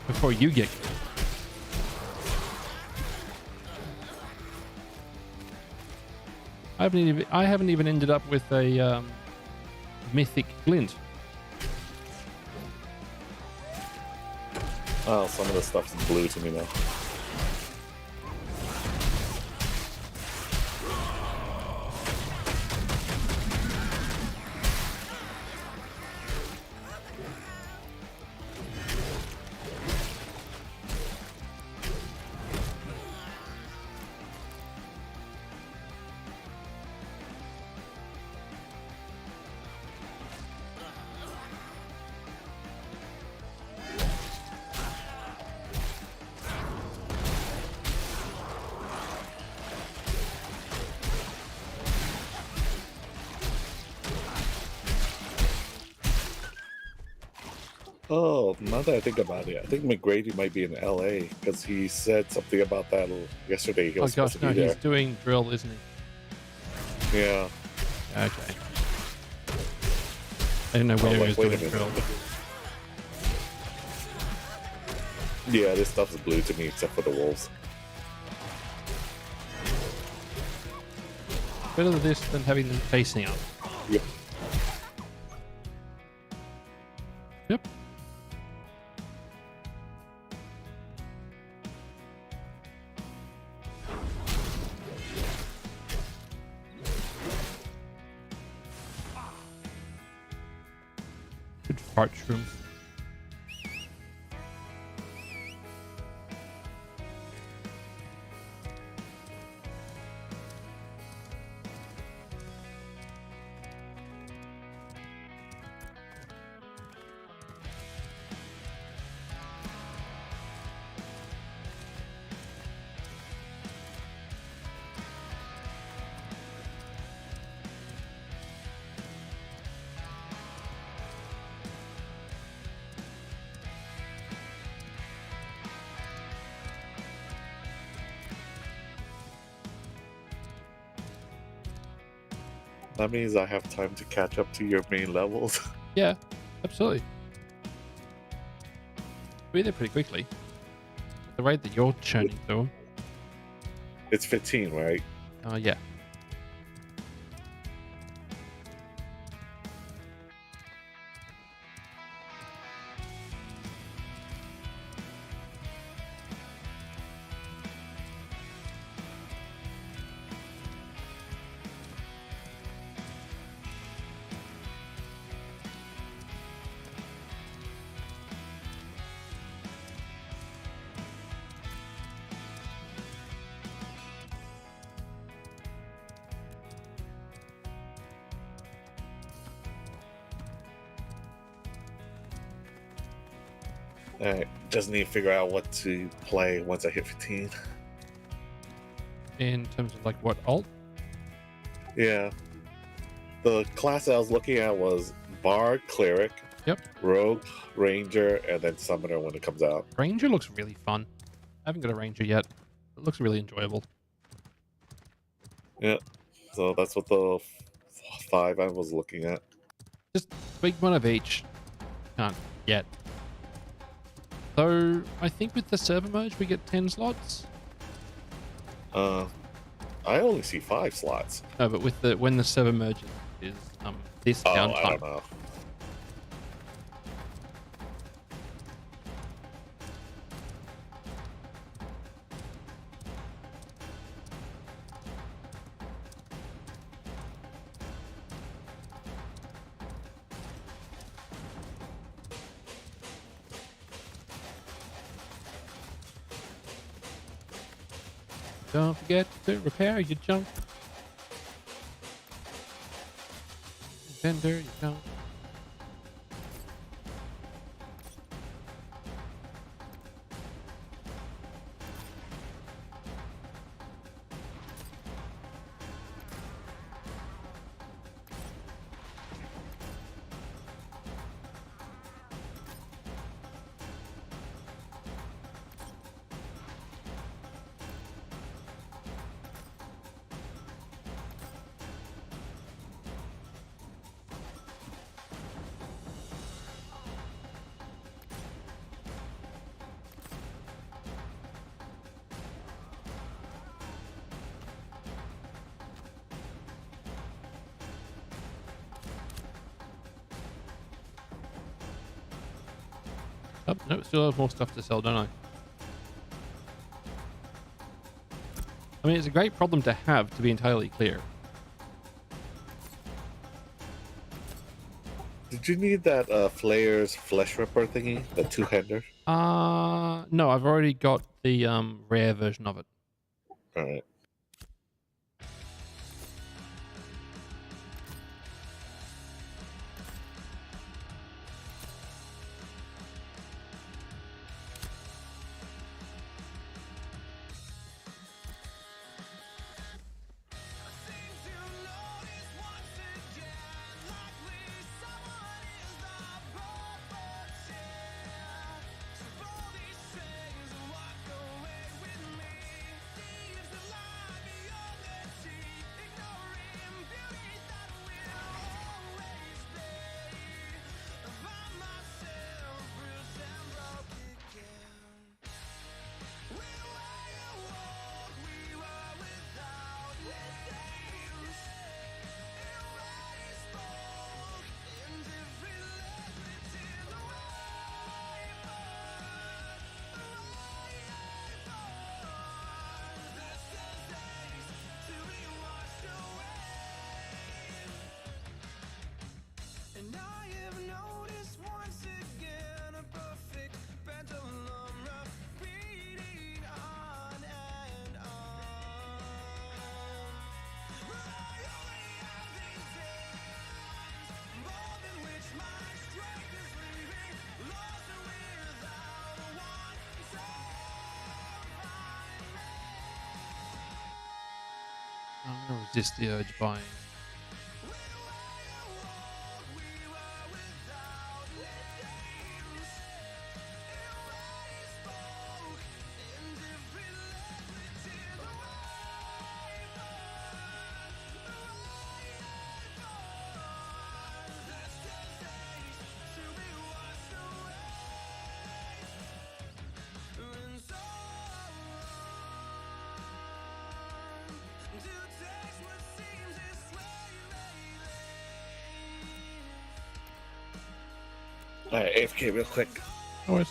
Before you get killed. I haven't even ended up with a mythic glint. Oh, some of the stuff's blue to me now. Oh, now that I think about it, I think McGrady might be in LA because he said something about that yesterday. He Oh was supposed gosh, to no, be he's there. doing drill, isn't he? Yeah. Okay. I didn't know where he was doing drill. Yeah, this stuff is blue to me except for the wolves. Better than this than having them facing up. Yep. Yep. Good fart shrooms. That means I have time to catch up to your main levels. Yeah, absolutely. We're there pretty quickly. At the rate that you're churning through them. It's 15, right? Yeah. Alright, just need to figure out what to play once I hit 15. In terms of like what alt? Yeah. The class I was looking at was Bard, Cleric, Yep. Rogue, Ranger, and then Summoner when it comes out. Ranger looks really fun. I haven't got a Ranger yet. It looks really enjoyable. Yeah. So that's what the 5 I was looking at. Just big one of each. Can't yet. So I think with the server merge we get 10 slots. I only see 5 slots. No, but with the when the server merges is this Oh, downtime. I don't know. Don't forget to repair your junk. Vendor your junk. Oh, no, still have more stuff to sell, don't I? I mean, it's a great problem to have, to be entirely clear. Did you need that Flayer's Flesh Ripper thingy? The two-hander? No, I've already got the rare version of it. Alright. I'm gonna resist the urge buying. Alright, AFK real quick. No worries.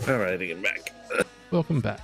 Alrighty, I'm back. Welcome back.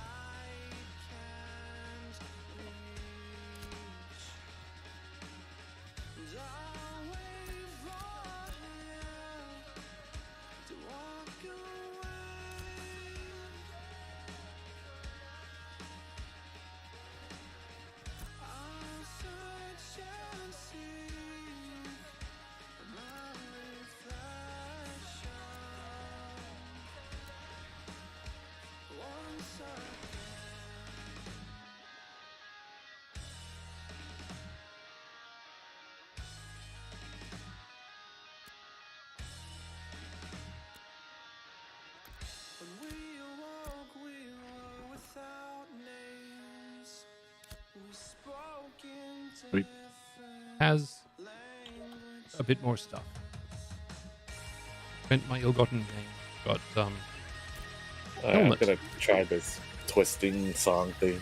It has a bit more stuff. Spent my ill-gotten gain. Got I'm gonna try this twisting song thing.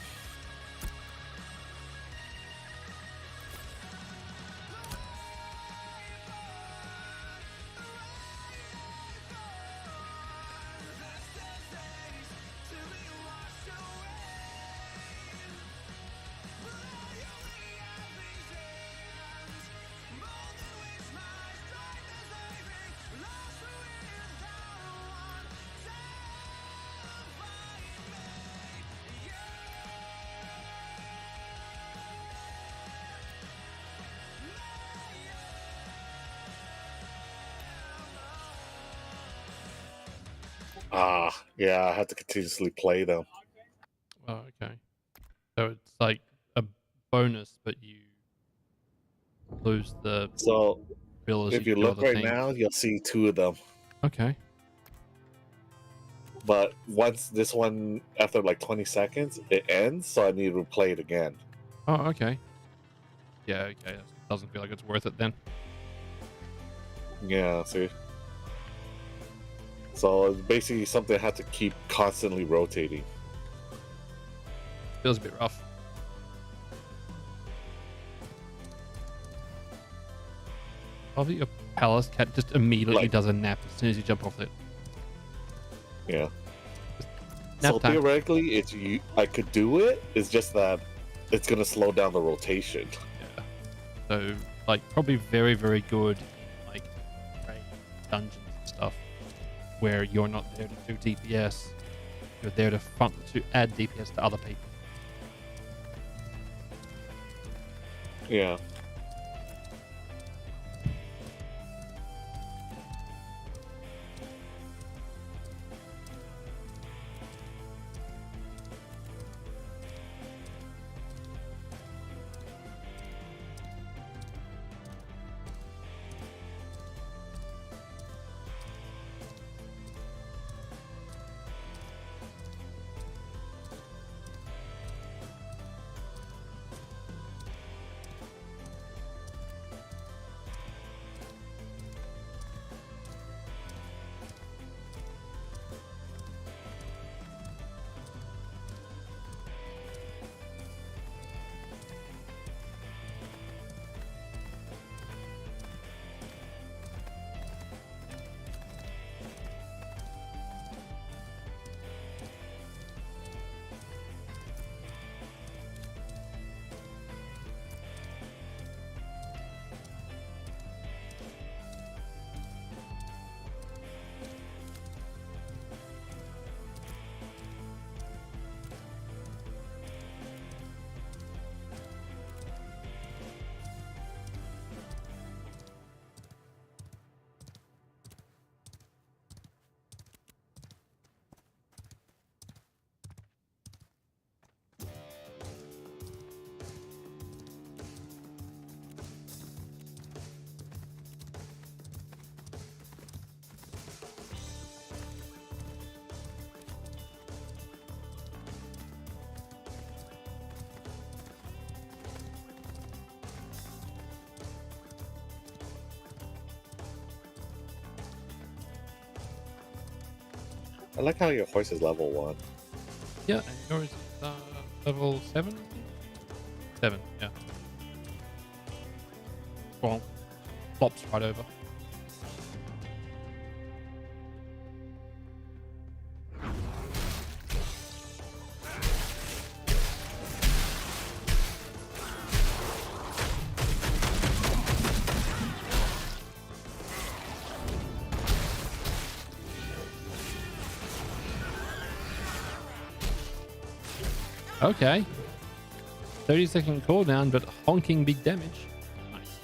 Yeah, I have to continuously play them. Oh, okay. So it's like a bonus, but you lose the ability. If you look right now, you'll see 2 of them. Okay. But once this one, after like 20 seconds, it ends, so I need to play it again. Oh, okay. Yeah, okay. That doesn't feel like it's worth it then. Yeah, see? So it's basically something I have to keep constantly rotating. Feels a bit rough. Probably a palace cat just immediately does a nap as soon as you jump off it. Yeah. Nap so time. Theoretically, I could do it. It's just that it's gonna slow down the rotation. Yeah. So like probably very, very good like dungeons and stuff where you're not there to do DPS. You're there to add DPS to other people. Yeah. I like how your horse is level 1. Yeah, and yours is level 7? 7, yeah. Well, flops right over. Okay. 30-second cooldown, but honking big damage. Nice.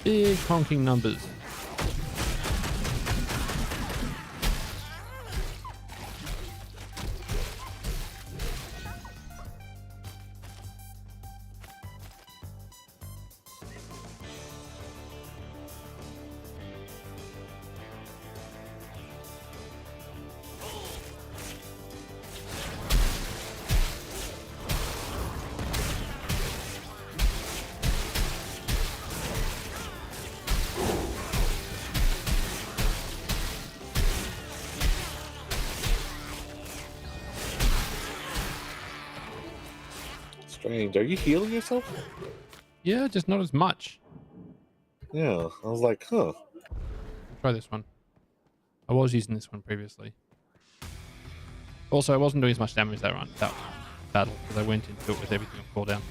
Big honking numbers. Strange. Are you healing yourself? Yeah, just not as much. Yeah, I was like, huh. Try this one. I was using this one previously. Also, I wasn't doing as much damage that battle because I went into it with everything on cooldown.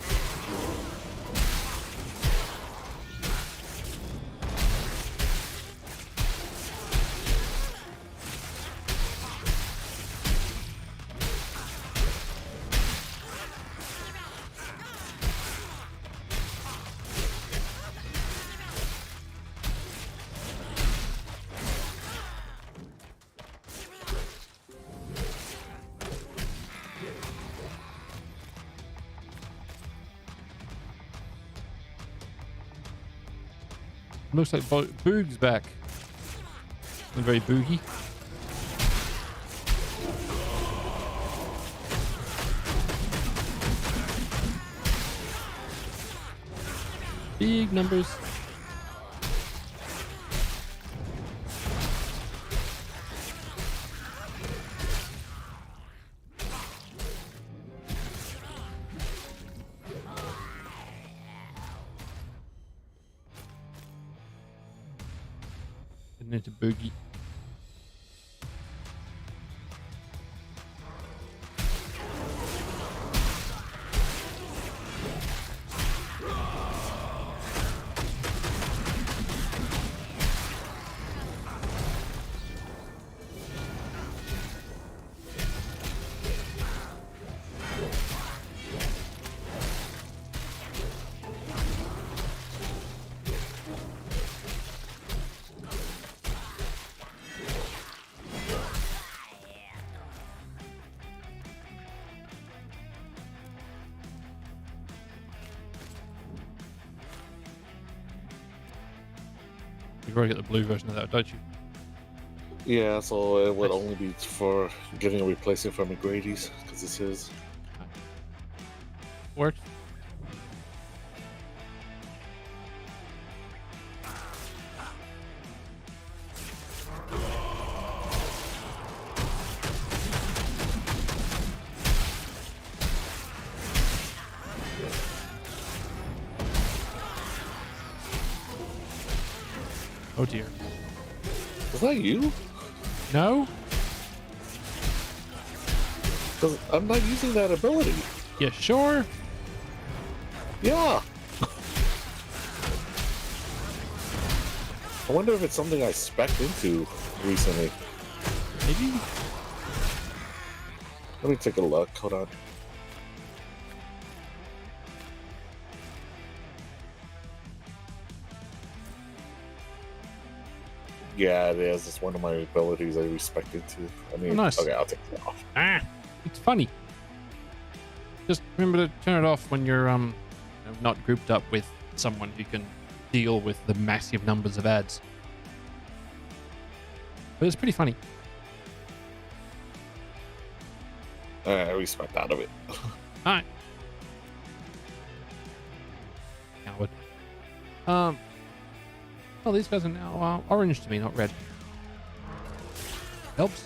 Looks like Boog's back. Not very boogie. Big numbers. Into Boogie. You've already got the blue version of that, don't you? Yeah, so it would only be for getting a replacement for McGrady's because it's his. Works. Oh dear. Is that you? No? Because I'm not using that ability. Yeah, sure. Yeah. I wonder if it's something I spec'd into recently. Maybe? Let me take a look. Hold on. Yeah, it is. It's one of my abilities I respect it too. I mean, nice. Okay, I'll take it off. It's funny. Just remember to turn it off when you're not grouped up with someone who can deal with the massive numbers of ads. But it's pretty funny. I respect that of it. Alright. Coward. Well, these guys are now orange to me, not red. Helps.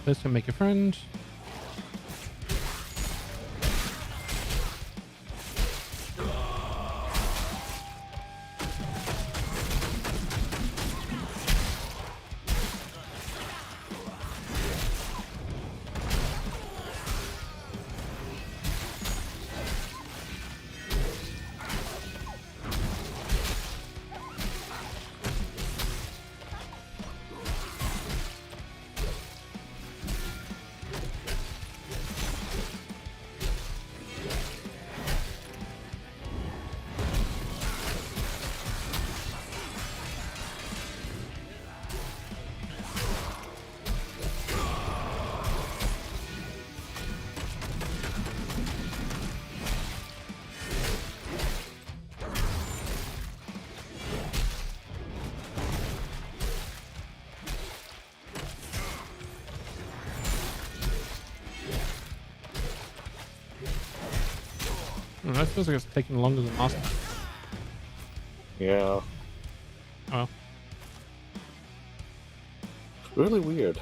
This to make a friend. That feels like it's taking longer than last time. Yeah. Oh well. Really weird.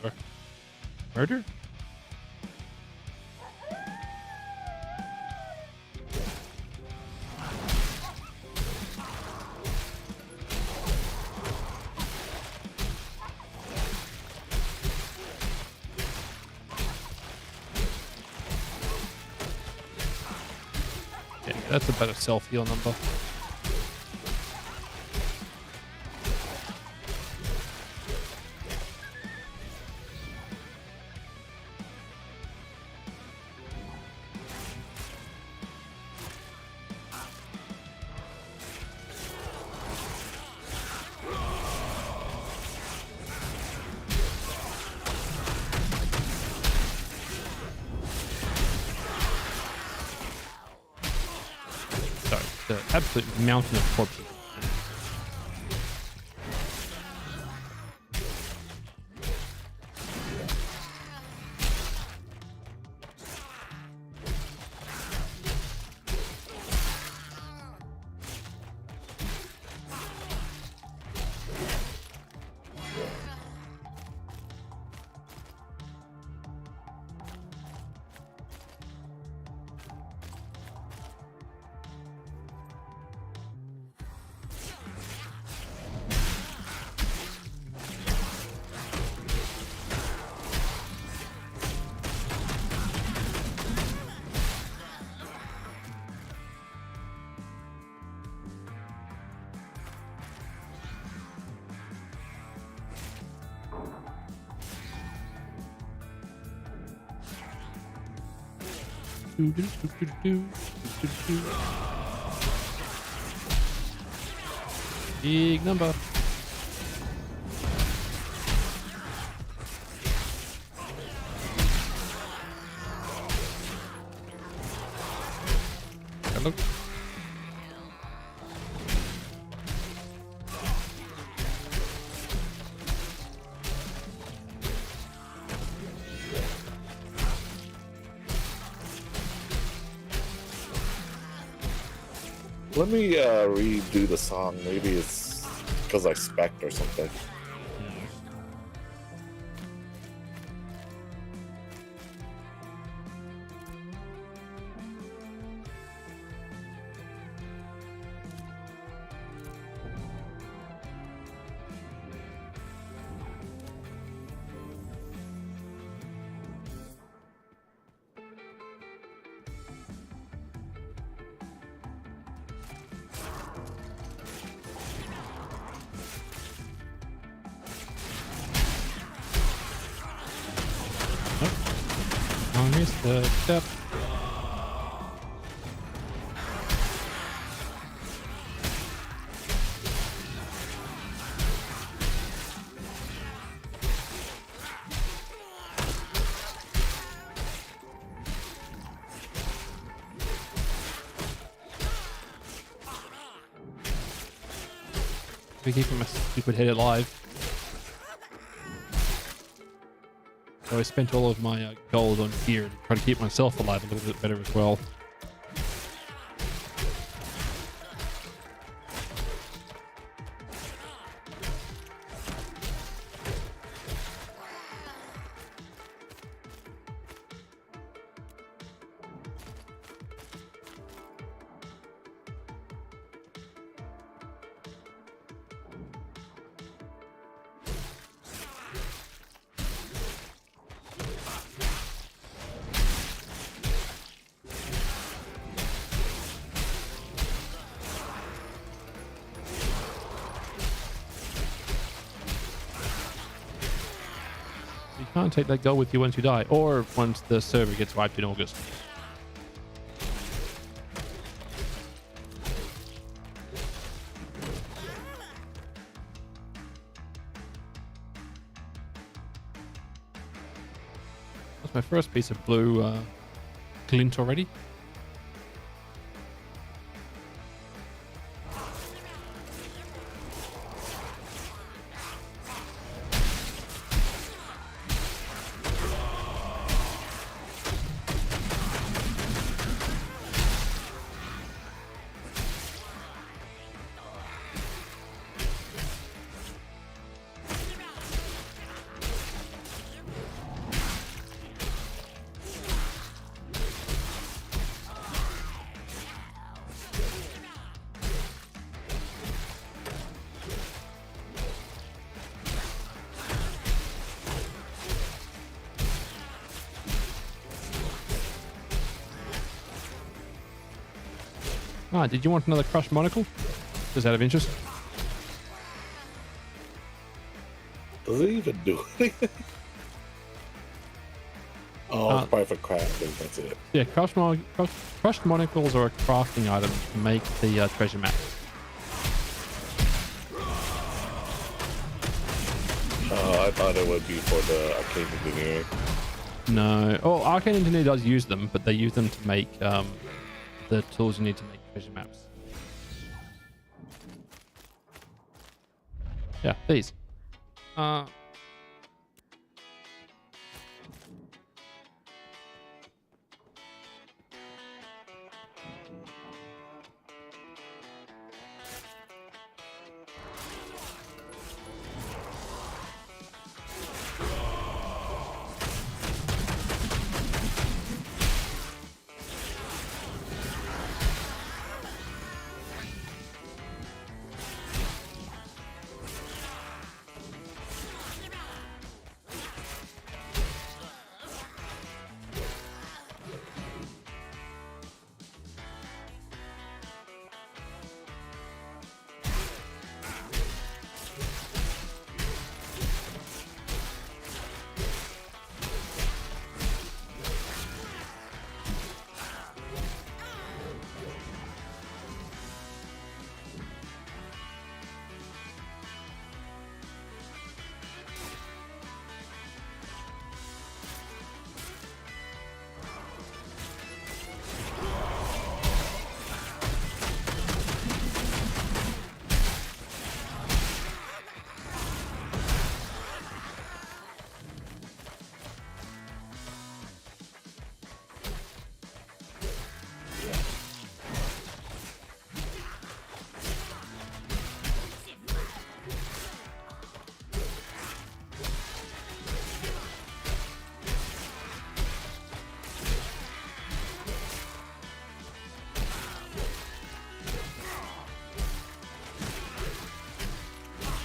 Whatever. Murder? That's a better self-heal number. The absolute mountain of corpses. Big number. Hello. Let me redo the song. Maybe it's because I spec'd or something. I missed the step. We keeping my stupid head alive. So I spent all of my gold on gear to try to keep myself alive a little bit better as well. You can't take that gold with you once you die, or once the server gets wiped in August. That's my first piece of blue glint already. Ah, did you want another crushed monocle? Just out of interest. Does it even do anything? Oh, it's perfect crafting. That's it. Yeah, crushed monocles are a crafting item to make the treasure map. I thought it would be for the arcane engineering. No. Oh, Arcane Engineer does use them, but they use them to make the tools you need to make treasure maps. Yeah, these.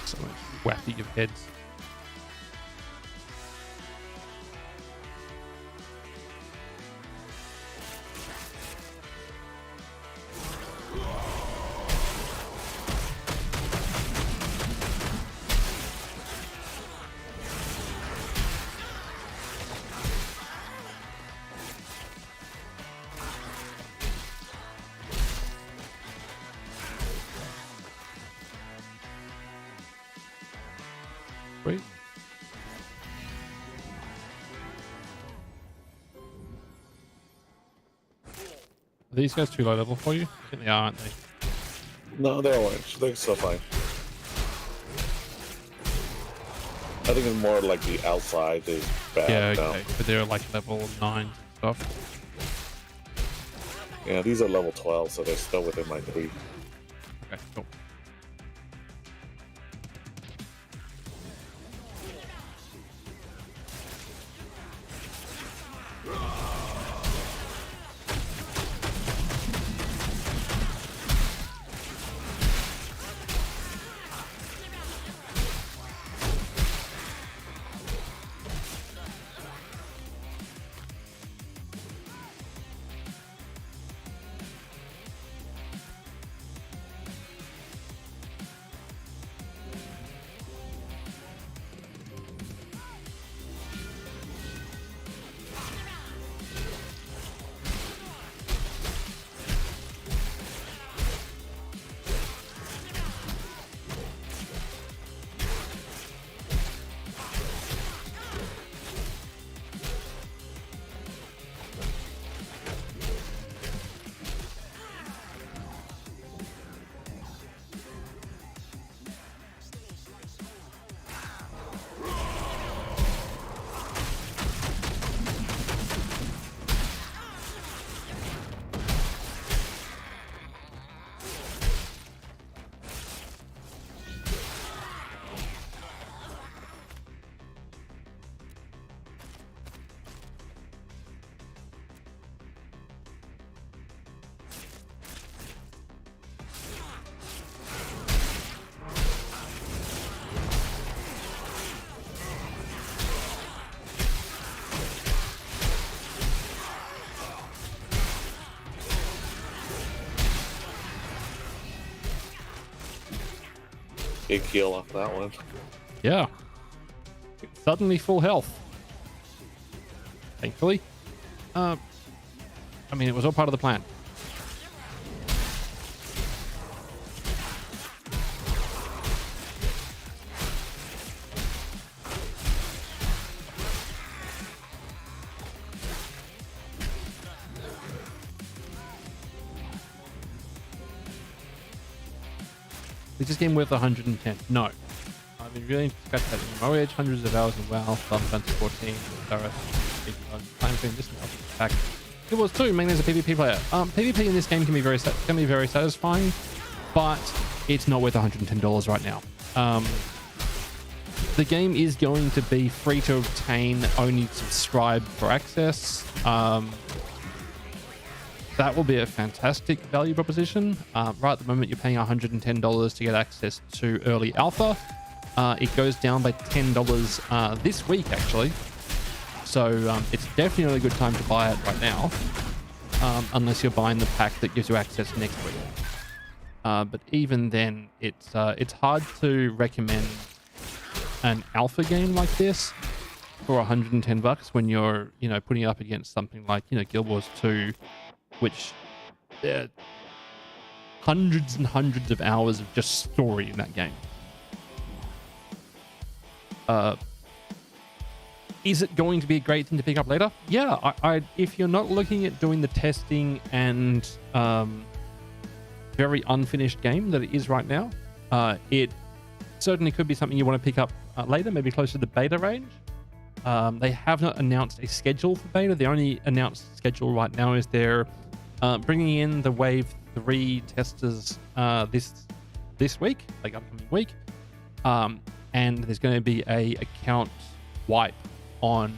So much wacky of heads. Sweet. Are these guys too low level for you? I think they are, aren't they? No, they're orange. They're still fine. I think it's more like the outside is bad. Yeah, okay. Now. But they're like level 9 stuff. Yeah, these are level 12, so they're still within my 3. Okay, cool. Big heal off that one. Yeah. Suddenly full health. Thankfully. I mean, it was all part of the plan. Is this game worth 110? No. I've been really scratch that in Mario Edge, hundreds of hours in WoW, Final Fantasy 14, time between this and back. It was too, mainly as a PvP player. PvP in this game can be very satisfying, but it's not worth $110 right now. The game is going to be free to obtain, only subscribe for access. That will be a fantastic value proposition. Right at the moment, you're paying $110 to get access to early alpha. It goes down by $10 this week, actually. So it's definitely a good time to buy it right now, unless you're buying the pack that gives you access next week. But even then, it's hard to recommend an alpha game like this for $110 when you're putting it up against something like Guild Wars 2. Which there are hundreds and hundreds of hours of just story in that game. Is it going to be a great thing to pick up later? Yeah, if you're not looking at doing the testing and very unfinished game that it is right now, it certainly could be something you want to pick up later, maybe closer to the beta range. They have not announced a schedule for beta. The only announced schedule right now is they're bringing in the Wave 3 testers this week, like upcoming week, and there's going to be a account wipe on,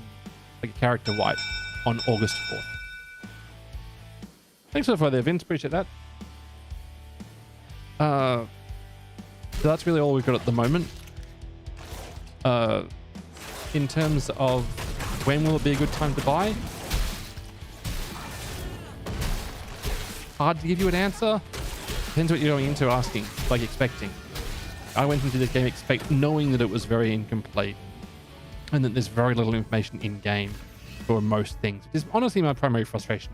like a character wipe on August 4th. Thanks for the there, Vince. Appreciate that. So that's really all we've got at the moment. In terms of when will it be a good time to buy? Hard to give you an answer. Depends what you're going into asking, like expecting. I went into this game knowing that it was very incomplete and that there's very little information in game for most things, which is honestly my primary frustration.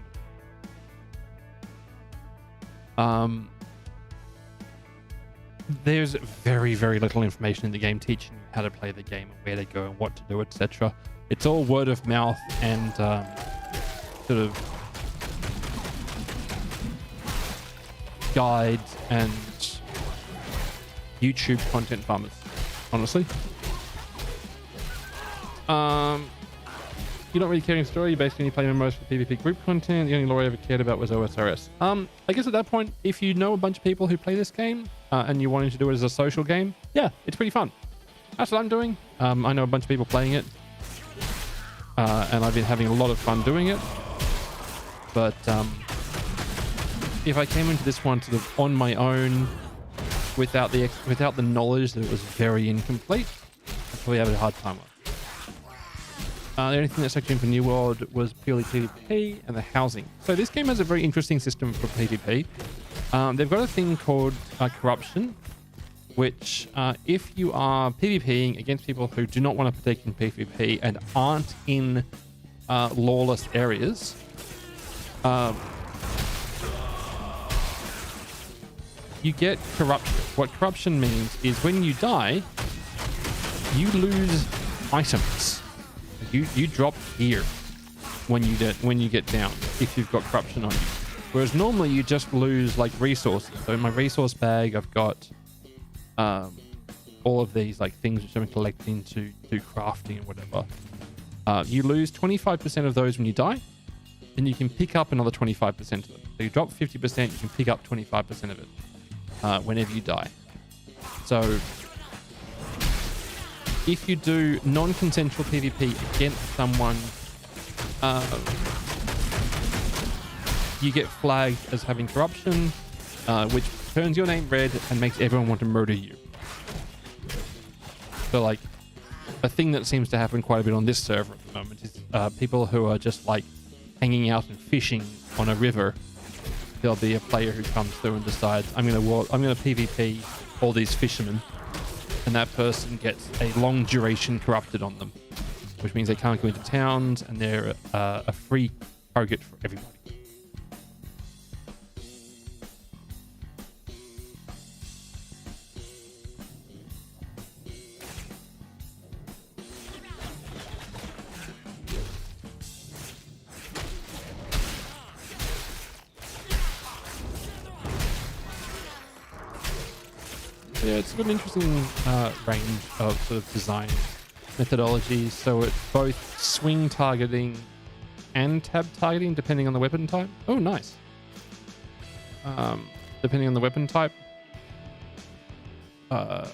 There's very, very little information in the game teaching you how to play the game and where to go and what to do, etc. It's all word of mouth and sort of guides and YouTube content farmers, honestly. You're not really caring story. You basically play most for PvP group content. The only lore I ever cared about was OSRS. I guess at that point, if you know a bunch of people who play this game and you wanted to do it as a social game, yeah, it's pretty fun. That's what I'm doing. I know a bunch of people playing it, and I've been having a lot of fun doing it. But if I came into this one sort of on my own, without the knowledge that it was very incomplete, I'd probably have a hard time with it. The only thing that sucked in for New World was purely PvP and the housing. So this game has a very interesting system for PvP. They've got a thing called corruption, which if you are PvPing against people who do not want to partake in PvP and aren't in lawless areas, you get corruption. What corruption means is when you die, you lose items. You drop here when you get down if you've got corruption on you. Whereas normally you just lose like resources. So in my resource bag, I've got all of these like things which I'm collecting to do crafting and whatever. You lose 25% of those when you die, and you can pick up another 25% of them. So you drop 50%, you can pick up 25% of it whenever you die. So if you do non-consensual PvP against someone, you get flagged as having corruption, which turns your name red and makes everyone want to murder you. So like a thing that seems to happen quite a bit on this server at the moment is people who are just like hanging out and fishing on a river. There'll be a player who comes through and decides, I'm gonna PvP all these fishermen. And that person gets a long duration corrupted on them, which means they can't go into towns and they're a free target for everybody. Yeah, it's got an interesting range of sort of design methodologies. So it's both swing targeting and tab targeting, depending on the weapon type. Oh, nice. Depending on the weapon type. No,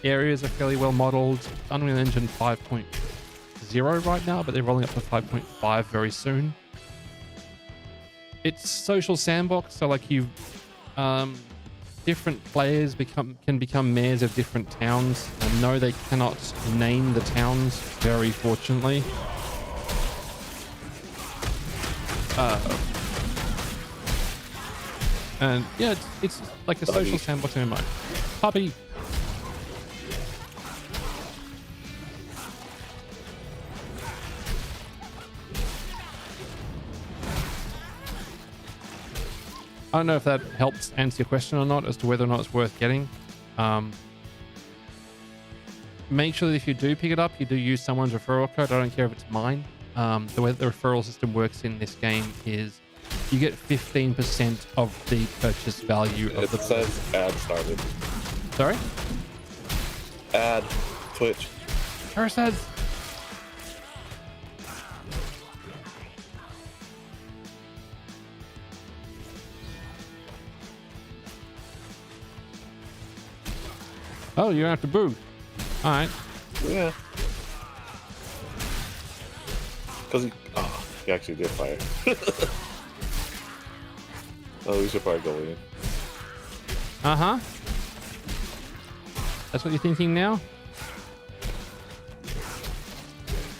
areas are fairly well modeled. Unreal Engine 5.0 right now, but they're rolling up to 5.5 very soon. It's social sandbox, so like you, different players can become mayors of different towns. And no, they cannot name the towns, very fortunately. And yeah, it's like a social sandbox MMO. Puppy. I don't know if that helps answer your question or not as to whether or not it's worth getting. Make sure that if you do pick it up, you do use someone's referral code. I don't care if it's mine. The way that the referral system works in this game is you get 15% of the purchase value of the... It says ad started. Sorry? Ad. Twitch. Her says... Oh, you don't have to boo. All right. Yeah. Because he actually did fire. Oh, we should probably go in. Uh-huh. That's what you're thinking now?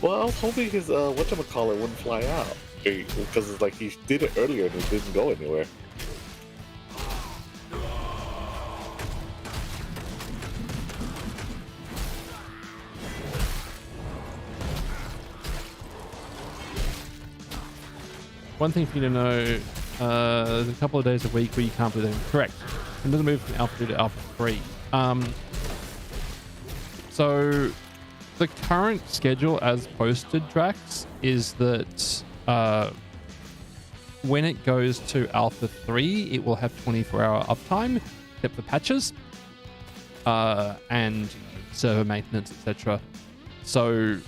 Well, I was hoping his, whatchamacallit wouldn't fly out. Because it's like he did it earlier and it didn't go anywhere. One thing for you to know, there's a couple of days a week where you can't do them. Correct. It doesn't move from Alpha 2 to Alpha 3. So the current schedule as posted, Drax, is that when it goes to Alpha 3, it will have 24-hour uptime, except for patches and server maintenance, etc. So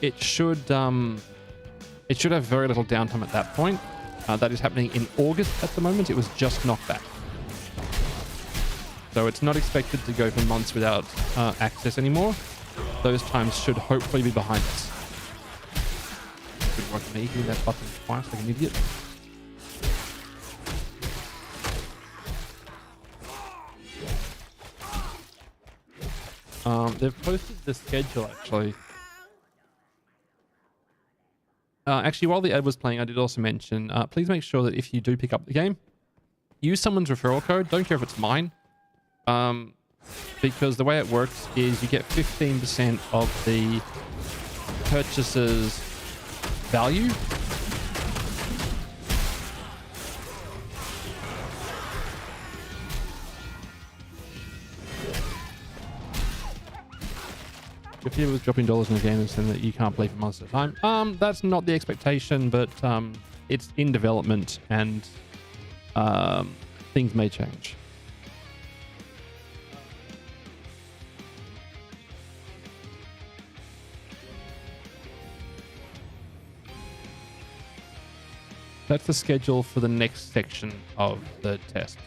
it should have very little downtime at that point. That is happening in August at the moment. It was just knocked back. So it's not expected to go for months without access anymore. Those times should hopefully be behind us. Good work me hitting that button twice like an idiot. They've posted the schedule actually. Actually, while the ad was playing, I did also mention, please make sure that if you do pick up the game, use someone's referral code. Don't care if it's mine. Because the way it works is you get 15% of the purchaser's value. If you was dropping dollars in the game and saying that you can't play for months at a time, that's not the expectation, but it's in development and things may change. That's the schedule for the next section of the test.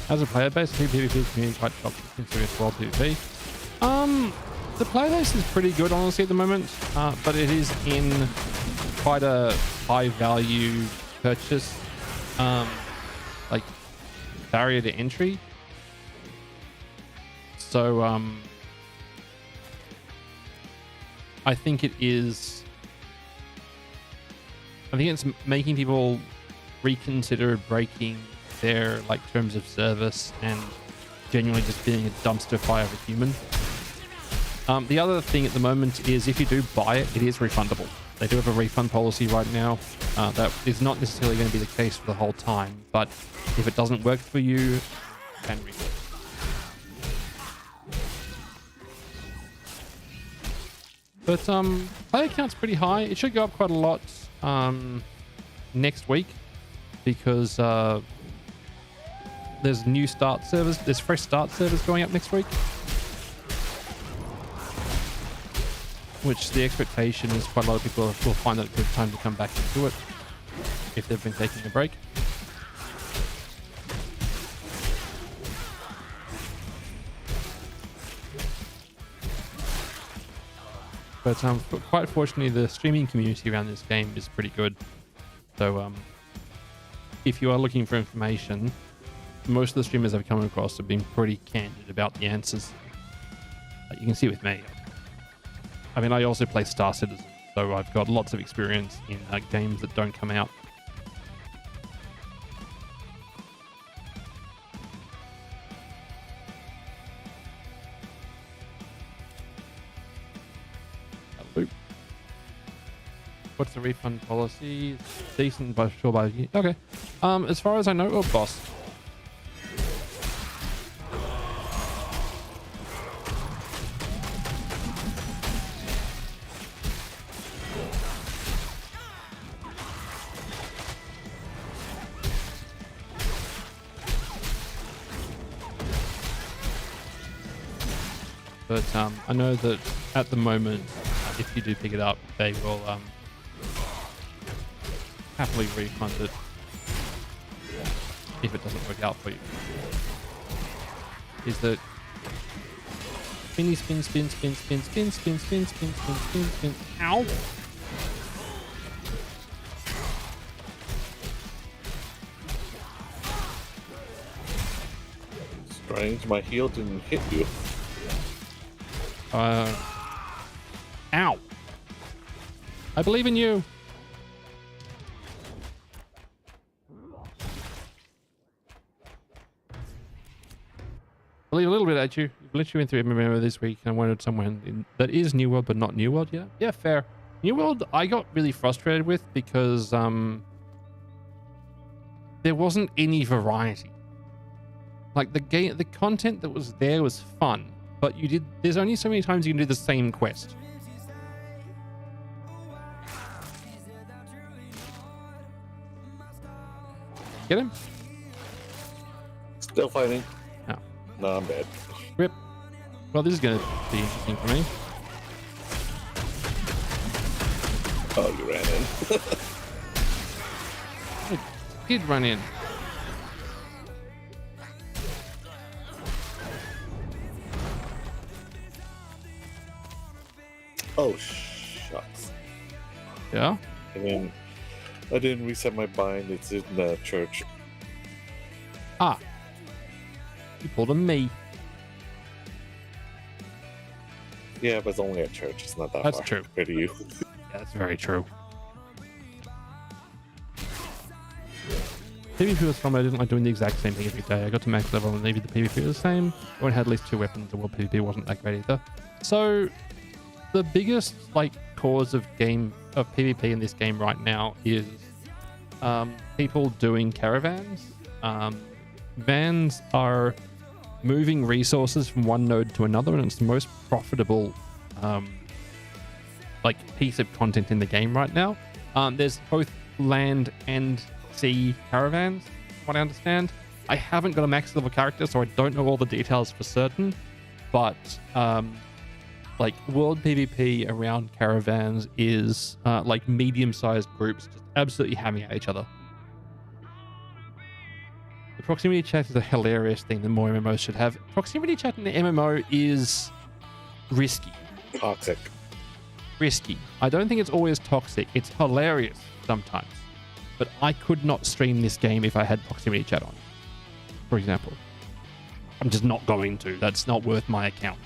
As a player base, PvP community quite toxic considering it's world PvP. The player base is pretty good, honestly, at the moment, but it is in quite a high value purchase, like barrier to entry. So, I think it's making people reconsider breaking their terms of service and genuinely just being a dumpster fire of a human. The other thing at the moment is if you do buy it, it is refundable. They do have a refund policy right now. That is not necessarily going to be the case for the whole time, but if it doesn't work for you, you can refund. But player count's pretty high. It should go up quite a lot next week because there's new start servers. There's fresh start servers going up next week, which the expectation is quite a lot of people will find it a good time to come back into it if they've been taking a break. But quite fortunately, the streaming community around this game is pretty good. So if you are looking for information, most of the streamers I've come across have been pretty candid about the answers. You can see with me. I mean, I also play Star Citizen, so I've got lots of experience in games that don't come out. What's the refund policy? Decent, but sure by you. Okay. As far as I know, boss. But I know that at the moment, if you do pick it up, they will happily refund it if it doesn't work out for you. Is that spinny spin spin spin spin spin spin spin spin spin spin spin? Ow! Strange, my heel didn't hit you. Ow! I believe in you. Believe a little bit at you. Literally went through MMO this week and I wanted someone that is New World but not New World yet. Yeah, fair. New World I got really frustrated with because there wasn't any variety. Like the content that was there was fun, but there's only so many times you can do the same quest. Get him? Still fighting. No. No, I'm dead. Rip. Well, this is going to be interesting for me. Oh, you ran in. I did run in. Oh, shucks. Yeah? I didn't reset my bind. It's in the church. Ah. You pulled a me. Yeah, but it's only at church. It's not that That's far. true. Compared to you. Yeah, that's very true. PvP was fun, but I didn't like doing the exact same thing every day. I got to max level and maybe the PvP was the same. When I had at least 2 weapons, the world PvP wasn't that great either. So the biggest cause of PvP in this game right now is people doing caravans. Vans are moving resources from one node to another, and it's the most profitable piece of content in the game right now. There's both land and sea caravans, from what I understand. I haven't got a max level character, so I don't know all the details for certain, but world PvP around caravans is medium-sized groups just absolutely having at each other. The proximity chat is a hilarious thing that more MMOs should have. Proximity chat in the MMO is risky. Toxic. Risky. I don't think it's always toxic. It's hilarious sometimes. But I could not stream this game if I had proximity chat on, for example. I'm just not going to. That's not worth my account.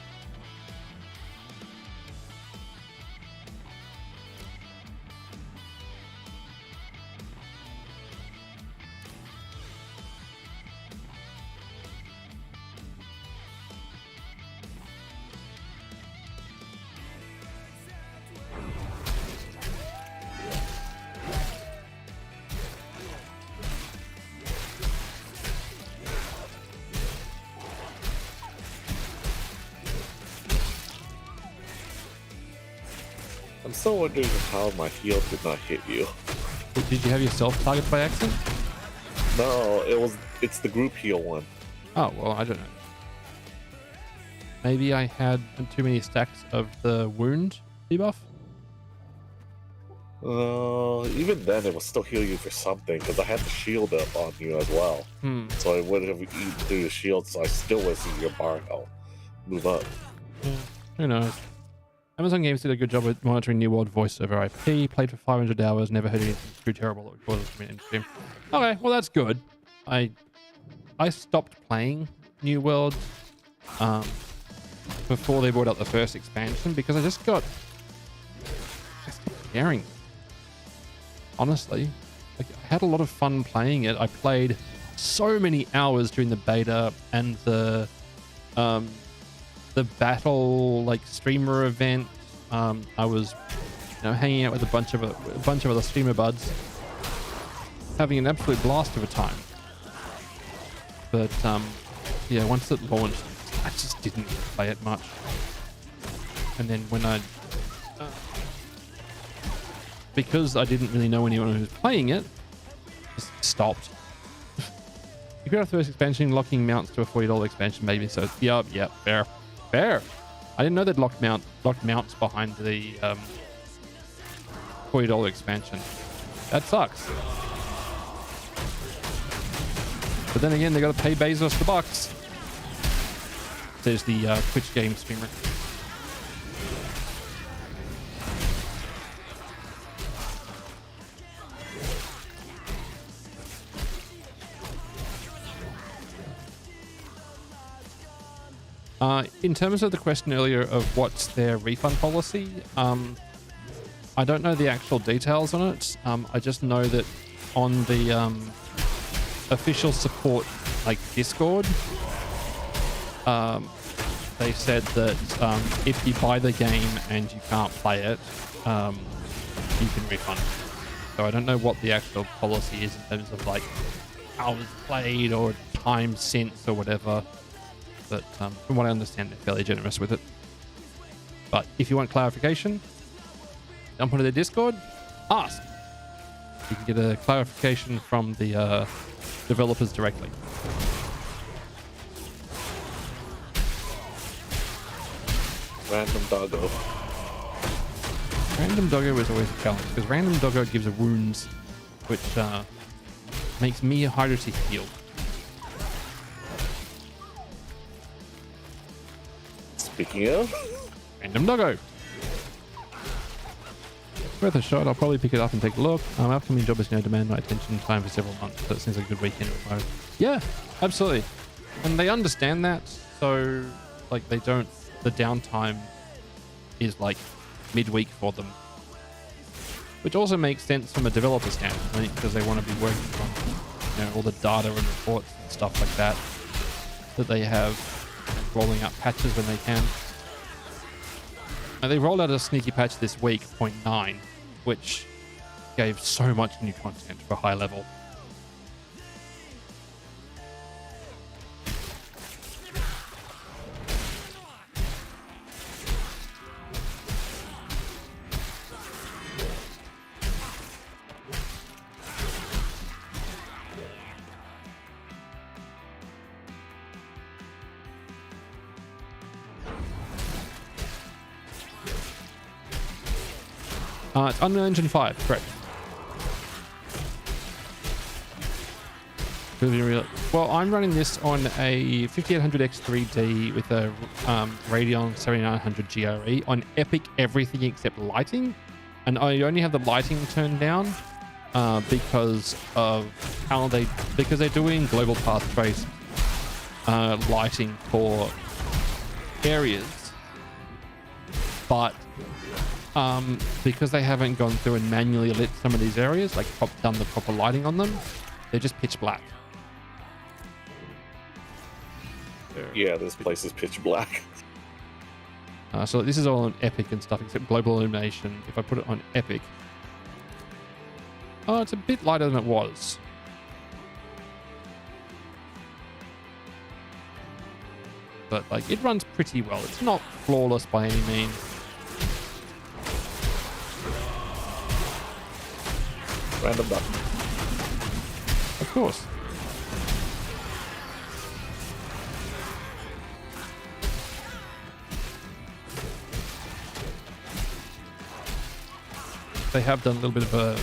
I'm still wondering how my heel did not hit you. Did you have yourself targeted by accident? No, it's the group heal one. Oh, well, I don't know. Maybe I had too many stacks of the wound debuff? Even then it will still heal you for something, because I had the shield up on you as well. So I would have eaten through the shield, so I still would see your bar health move up. Yeah, who knows? Amazon Games did a good job with monitoring New World voice over IP. Played for 500 hours, never heard anything too terrible that would cause us to be interesting. Okay, well that's good. I stopped playing New World before they brought out the first expansion because I stopped caring. Honestly, I had a lot of fun playing it. I played so many hours during the beta and the battle streamer event. I was hanging out with a bunch of other streamer buds, having an absolute blast of a time. But yeah, once it launched, I just didn't play it much. And then when because I didn't really know anyone who was playing it, just stopped. You got a first expansion locking mounts to a $40 expansion, maybe. So yeah, fair. I didn't know they'd locked mounts behind the $40 expansion. That sucks. But then again, they got to pay Bezos the bucks. There's the Twitch game streamer. In terms of the question earlier of what's their refund policy, I don't know the actual details on it. I just know that on the official support, like Discord, they said that if you buy the game and you can't play it, you can refund it. So I don't know what the actual policy is in terms of like hours played or time since or whatever. But from what I understand, they're fairly generous with it. But if you want clarification, jump onto their Discord, ask. You can get a clarification from the developers directly. Random Doggo. Random Doggo is always a challenge because Random Doggo gives a wounds, which makes me harder to heal. Speaking of Random Doggo, worth a shot. I'll probably pick it up and take a look. Upcoming job is going to demand my attention time for several months, so it seems like a good weekend remote. Yeah, absolutely, and they understand that. So, like, they don't. The downtime is like midweek for them, which also makes sense from a developer standpoint because they want to be working on, all the data and reports and stuff like that they have. Rolling out patches when they can. Now, they rolled out a sneaky patch this week, 0.9, which gave so much new content for high level. It's Unreal Engine 5, correct. Well, I'm running this on a 5800X 3D with a Radeon 7900 GRE on Epic everything except lighting, and I only have the lighting turned down because they're doing global path trace lighting for areas, but because they haven't gone through and manually lit some of these areas, like done the proper lighting on them, they're just pitch black. Yeah, this place is pitch black. So this is all on Epic and stuff except global illumination. If I put it on Epic, it's a bit lighter than it was. But like, it runs pretty well. It's not flawless by any means. Random button. Of course. They have done a little bit of a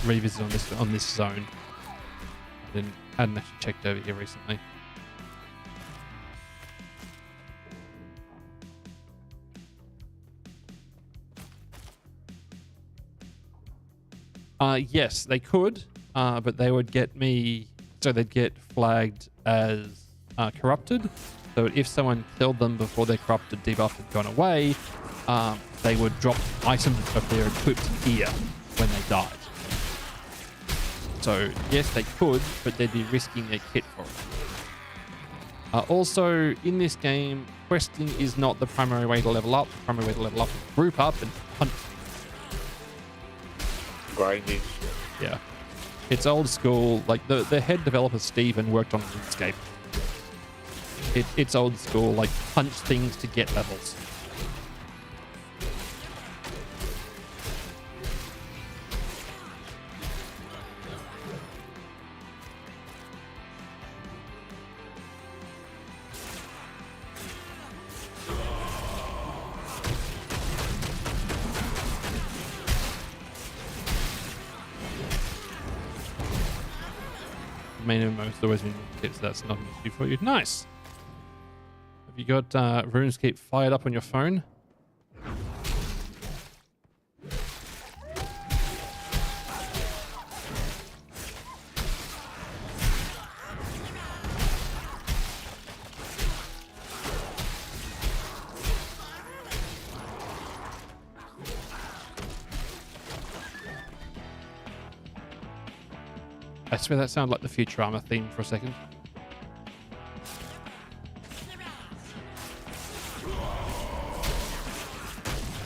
revisit on this zone. I hadn't actually checked over here recently. Yes, they could, but they would get me, so they'd get flagged as corrupted. So if someone killed them before their corrupted debuff had gone away, they would drop items of their equipped gear when they died. So yes, they could, but they'd be risking their kit for it. Also, in this game, questing is not the primary way to level up. The primary way to level up is group up and hunt. grinding. Yeah. It's old school. Like the head developer Steven worked on RuneScape. It's old school, like punch things to get levels. Main MMO's always been tips, so that's not an issue for you. Nice. Have you got RuneScape fired up on your phone? I swear that sounded like the Futurama theme for a second.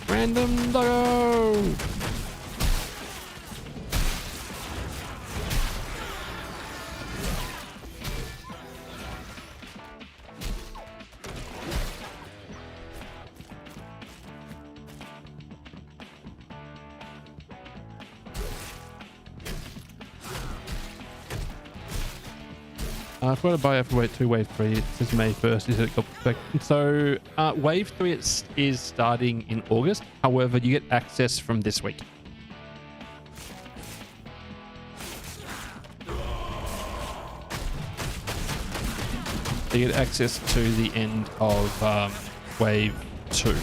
Random doggo! If we're going to buy for 2 Wave 3, it says May 1st. Is it got so Wave 3 is starting in August. However, you get access from this week. You get access to the end of Wave 2.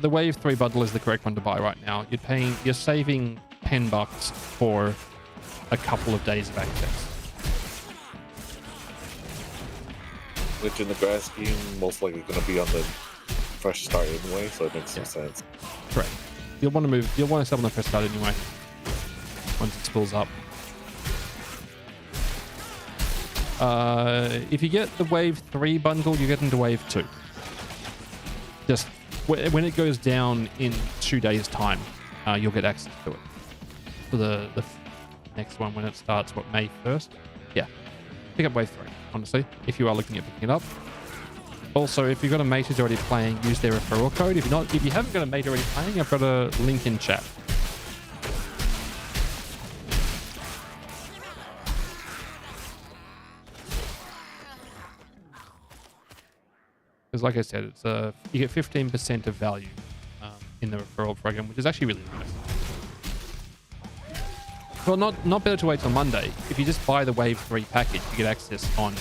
The Wave 3 bundle is the correct one to buy right now. You're saving $10 for a couple of days of access. Which in the grand scheme, most likely going to be on the fresh start anyway, so it makes some sense. Correct. You'll want to sell on the fresh start anyway, once it spools up. If you get the Wave 3 bundle, you get into Wave 2. Just when it goes down in 2 days' time, you'll get access to it. For the next one when it starts, May 1st? Yeah. Pick up Wave 3, honestly, if you are looking at picking it up. Also, if you've got a mate who's already playing, use their referral code. If you haven't got a mate already playing, I've got a link in chat. Because like I said, it's you get 15% of value in the referral program, which is actually really nice. Well, not better to wait till Monday. If you just buy the Wave 3 package, you get access on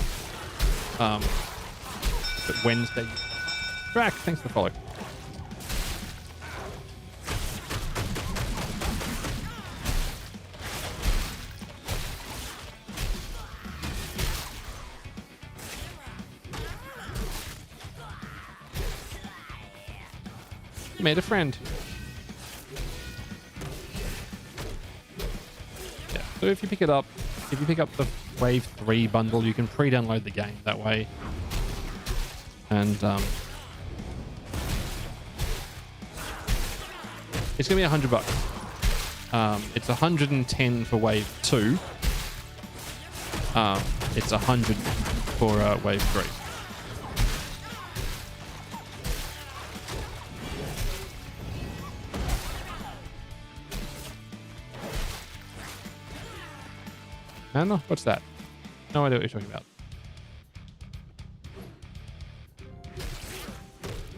Wednesday. Drac, thanks for the follow. You made a friend. Yeah, so if you pick up the Wave 3 bundle, you can pre-download the game that way. And it's gonna be $100. It's 110 for Wave 2. It's 100 for Wave 3. Anna, what's that? No idea what you're talking about.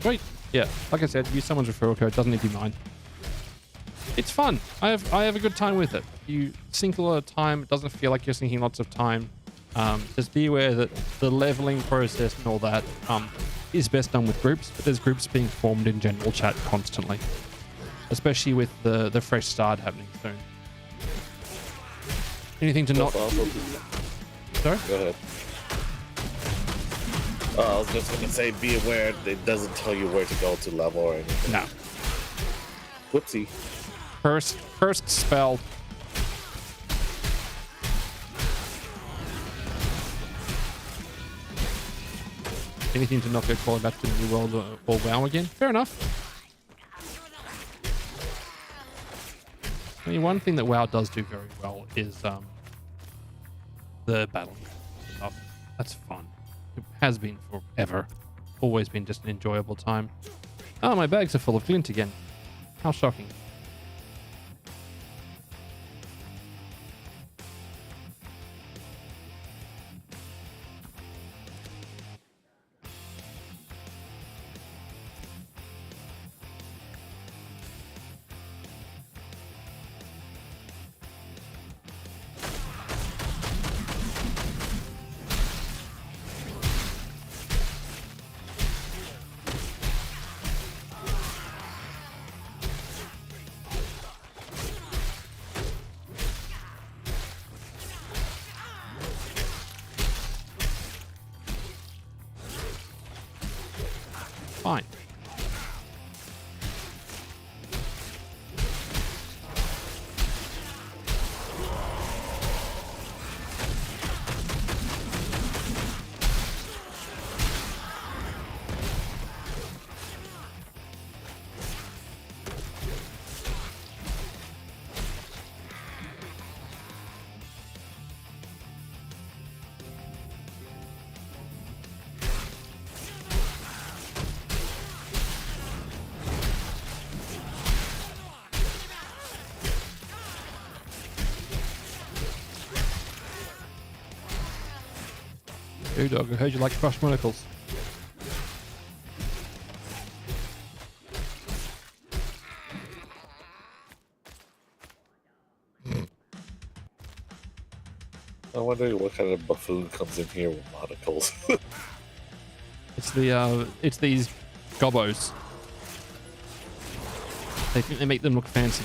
Wait, yeah, like I said, use someone's referral code. Doesn't need to be mine. It's fun. I have a good time with it. You sink a lot of time. It doesn't feel like you're sinking lots of time. Just be aware that the leveling process and all that is best done with groups, but there's groups being formed in general chat constantly, especially with the fresh start happening soon. Anything to not... Sorry? Go ahead. I was just going to say, be aware it doesn't tell you where to go to level or anything. No. Whoopsie. First spell. anything to not go crawling back to the new world or WoW again. Fair enough. I mean, one thing that WoW does do very well is the battle stuff. That's fun. It has been forever. Always been just an enjoyable time. Oh, my bags are full of glint again. How shocking. Fine. Hey dog, I heard you like crushed monicles. I wonder what kind of buffoon comes in here with monocles. It's these gobos. They think they make them look fancy.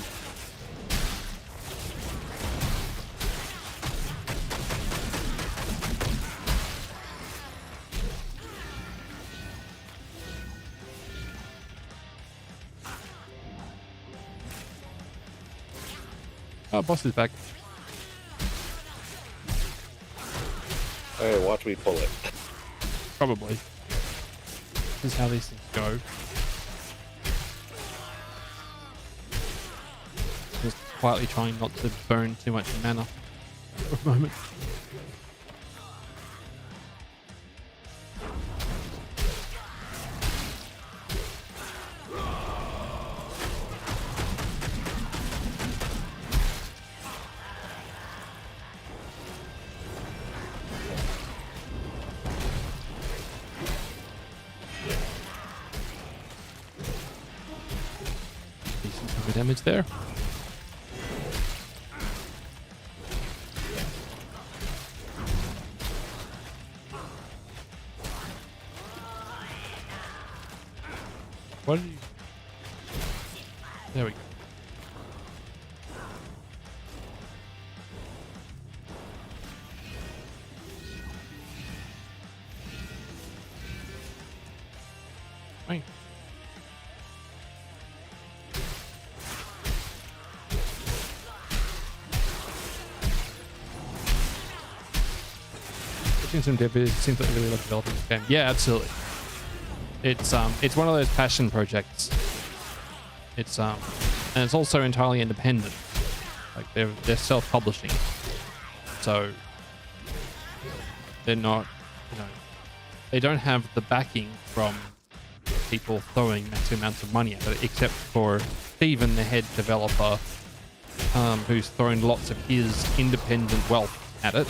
Oh, boss is back. Hey, watch me pull it. Probably. This is how these things go. Just quietly trying not to burn too much mana for a moment. Damage there. What did you... There we go. Right. Some it seems like they really love developing this game. Yeah, absolutely. It's one of those passion projects. And it's also entirely independent. Like they're self-publishing, so they're not, they don't have the backing from people throwing massive amounts of money at it, except for Steven, the head developer, who's thrown lots of his independent wealth at it.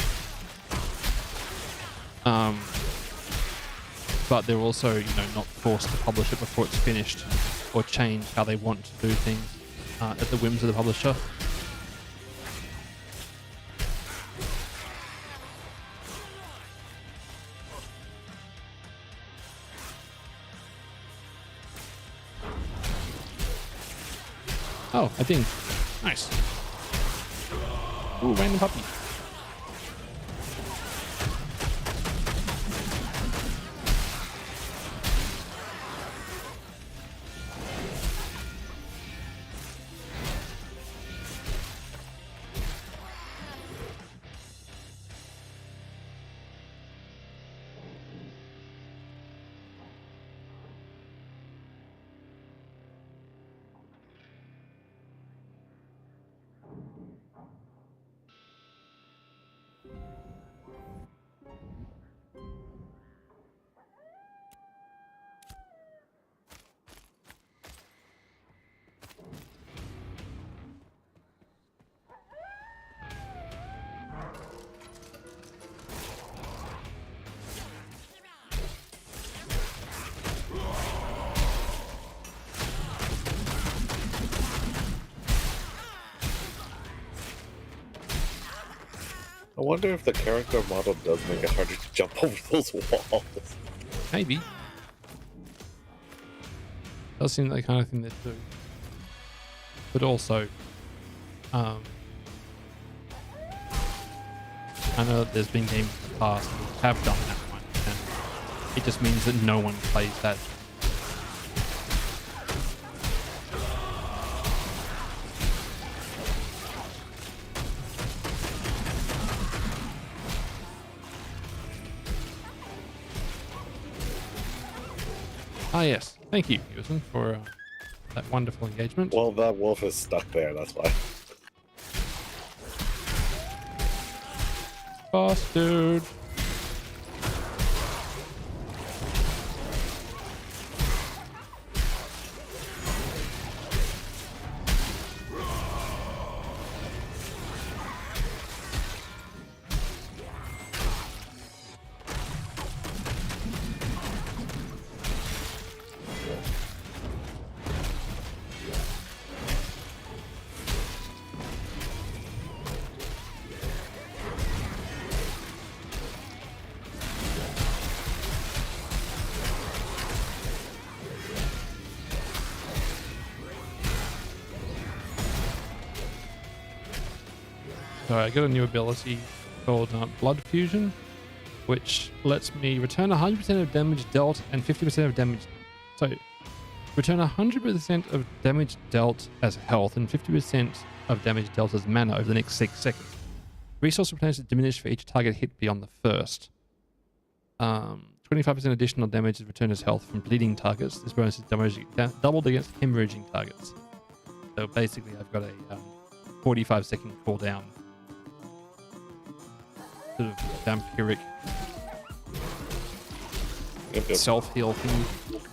But they're also, not forced to publish it before it's finished or change how they want to do things at the whims of the publisher. Oh, I think. Nice. Ooh, random puppy. I wonder if the character model does make it harder to jump over those walls. Maybe. Does seem like the kind of thing they do. But also, I know that there's been games in the past that have done that one, and it just means that no one plays that. Ah yes, thank you, Yusin, for that wonderful engagement. Well, that wolf is stuck there, that's why. Boss dude. So I got a new ability called Blood Fusion, which lets me return 100% of damage dealt and 50% of damage. So return 100% of damage dealt as health and 50% of damage dealt as mana over the next 6 seconds. Resource replenished is diminished for each target hit beyond the first. 25% additional damage is returned as health from bleeding targets. This bonus is doubled against hemorrhaging targets. So basically I've got a 45-second cooldown. Sort of vampiric self-heal thing,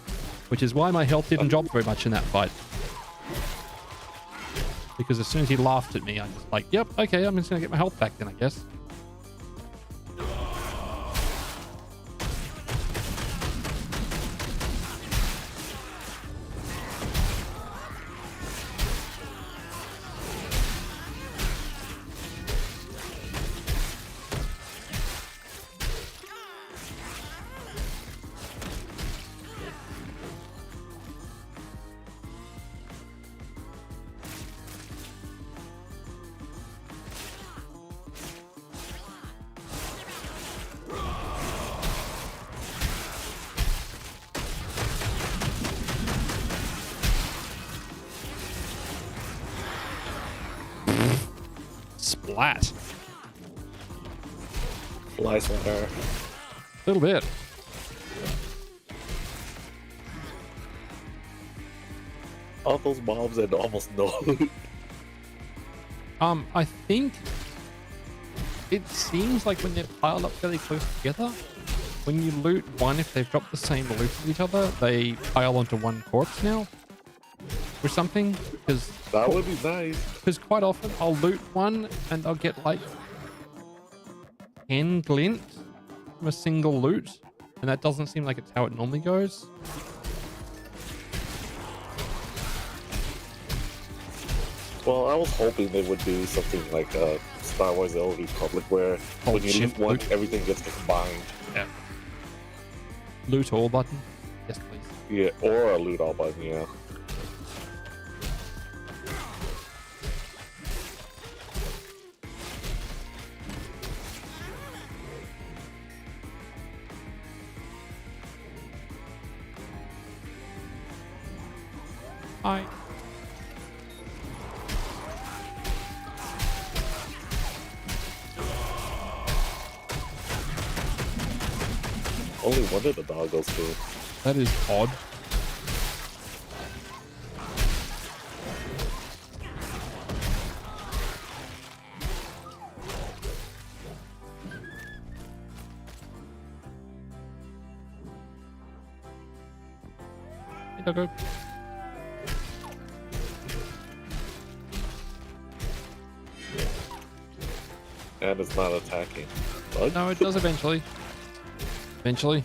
which is why my health didn't drop very much in that fight. Because as soon as he laughed at me, I was like, yep, okay, I'm just gonna get my health back then, I guess. Splat. Flies on her. A little bit. All those mobs and almost no loot. I think it seems like when they're piled up fairly close together, when you loot one, if they've dropped the same loot as each other, they pile onto one corpse now. Or something, because that would be nice. Because quite often I'll loot one and I'll get like 10 glint from a single loot, and that doesn't seem like it's how it normally goes. Well, I was hoping they would do something like Star Wars: The Old Republic, where when you loot one, everything gets combined. Yeah. Loot all button. Yes, please. Yeah, or a loot all button. Yeah. Hi. Only one of the doggos too. That is odd. Hey, doggo. And it's not attacking. Bug? No, it does eventually. Eventually.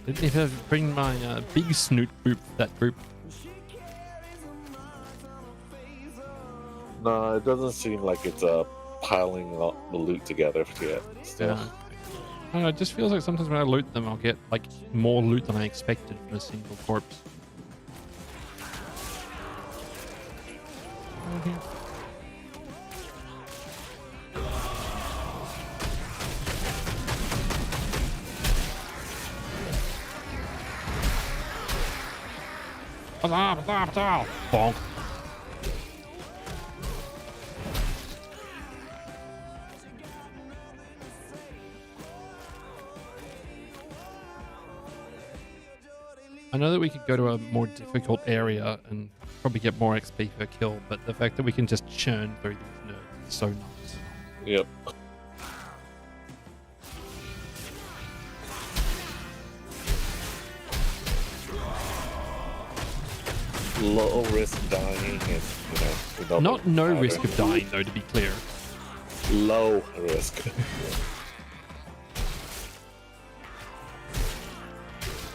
Didn't even bring my big snoot group, that group. No, it doesn't seem like it's piling up the loot together yet. Still. Yeah. I don't know, it just feels like sometimes when I loot them, I'll get like more loot than I expected from a single corpse. Okay. Bonk. I know that we could go to a more difficult area and probably get more XP per kill, but the fact that we can just churn through these nerds is so nice. Yep. Low risk dying is, not no risk of dying, though, to be clear. Low risk.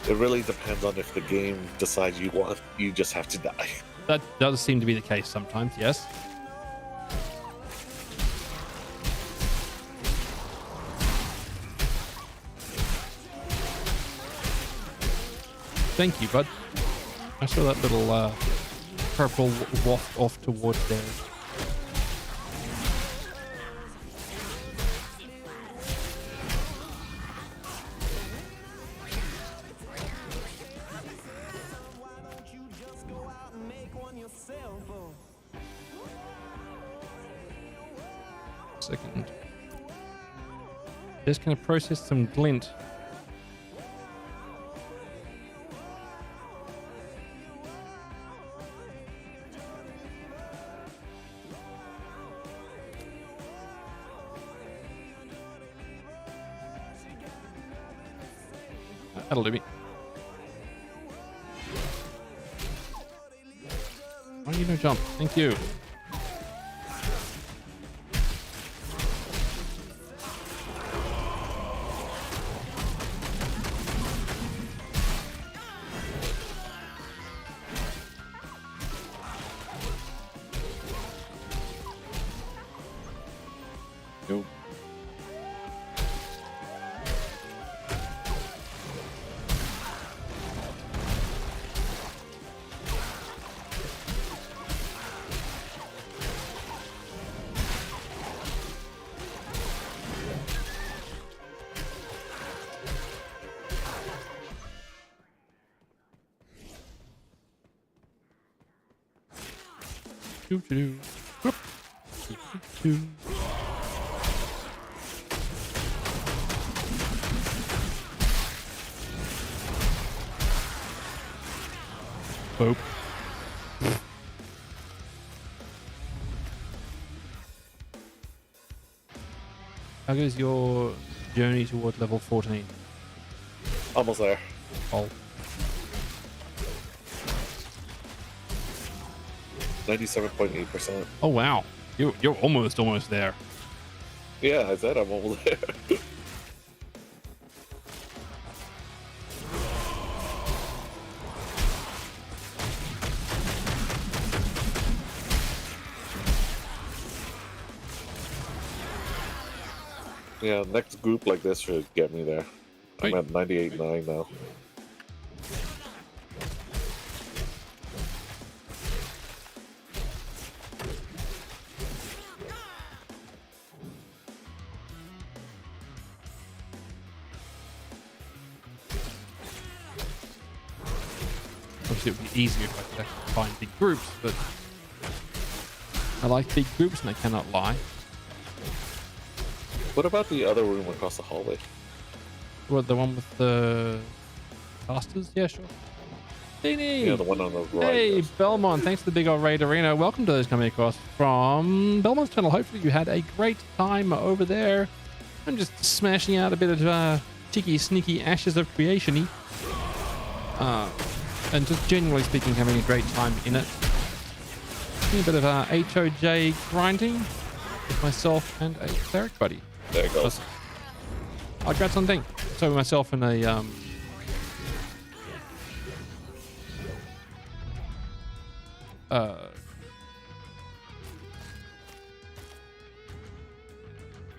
It really depends on if the game decides you just have to die. That does seem to be the case sometimes, yes. Thank you, bud. I saw that little purple waft off towards there. Second. Just gonna process some glint. That'll do me. Why do you no jump? Thank you. Nope. Doo-doo-doo. Whoop. Doo-doo-doo. Boop. How goes your journey toward level 14? Almost there. Oh. 97.8%. Oh wow. You're almost there. Yeah, I said I'm almost there. Yeah, next group like this should get me there. I'm at 98.9 now. Obviously, it would be easier if I could actually find big groups, but I like big groups and I cannot lie. What about the other room across the hallway? What, the one with the casters? Yeah, sure. Beanie! Yeah, the one on the right. Hey, Belmont, thanks to the big old raid arena. Welcome to those coming across from Belmont's channel. Hopefully you had a great time over there. I'm just smashing out a bit of cheeky, sneaky ashes of creation-y. And just generally speaking, having a great time in it. Doing a bit of HOJ grinding with myself and a cleric buddy. There it goes. I'll grab something. So myself and a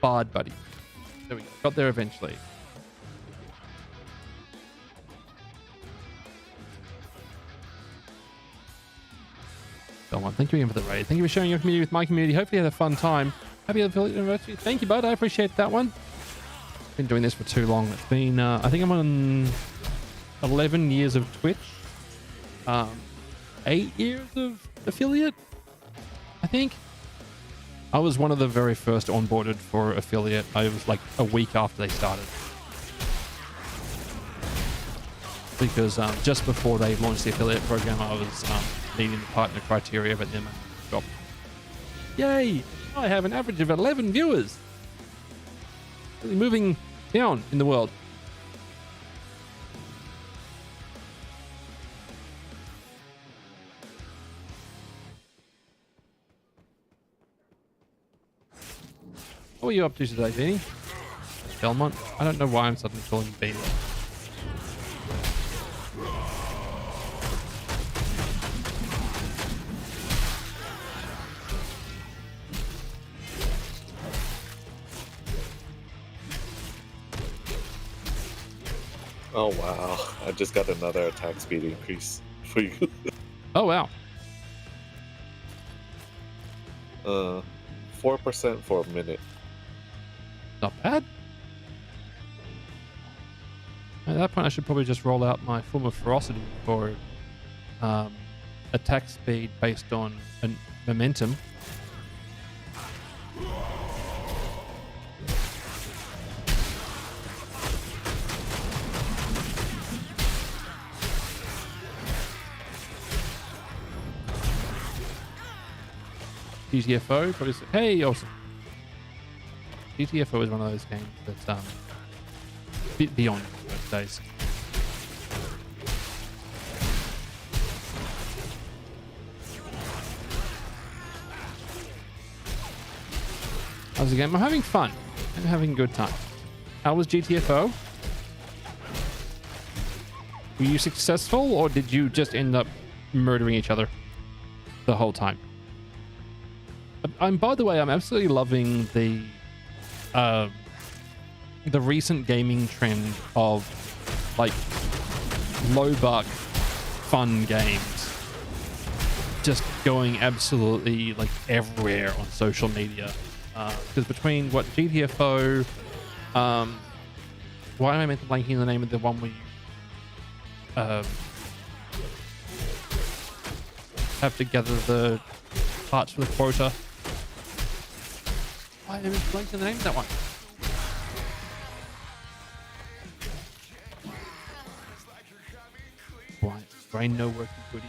Bard Buddy. There we go. Got there eventually. Thank you again for the raid. Thank you for sharing your community with my community. Hopefully you had a fun time. Happy Affiliate University. Thank you, bud. I appreciate that one. Been doing this for too long. It's been, I think I'm on 11 years of Twitch. 8 years of affiliate, I think. I was one of the very first onboarded for affiliate. I was like a week after they started. Because just before they launched the affiliate program, I was needing the partner criteria, but then I dropped. Yay! I have an average of 11 viewers. Really moving down in the world. What are you up to today, Beanie? Belmont? I don't know why I'm suddenly calling you Beanie. Oh wow, I just got another attack speed increase for you. Oh wow. 4% for a minute. Not bad. At that point, I should probably just roll out my form of ferocity for attack speed based on momentum. GTFO, probably. Hey, awesome. GTFO is one of those games that's a bit beyond those days. How's the game? I'm having fun. I'm having a good time. How was GTFO? Were you successful, or did you just end up murdering each other the whole time? By the way, I'm absolutely loving the recent gaming trend of like low buck fun games just going absolutely like everywhere on social media. Because between what GTFO, why am I meant to blanking the name of the one where you have to gather the parts for the quota? Why am I blanking the name of that one? Why? Brain no working goodie.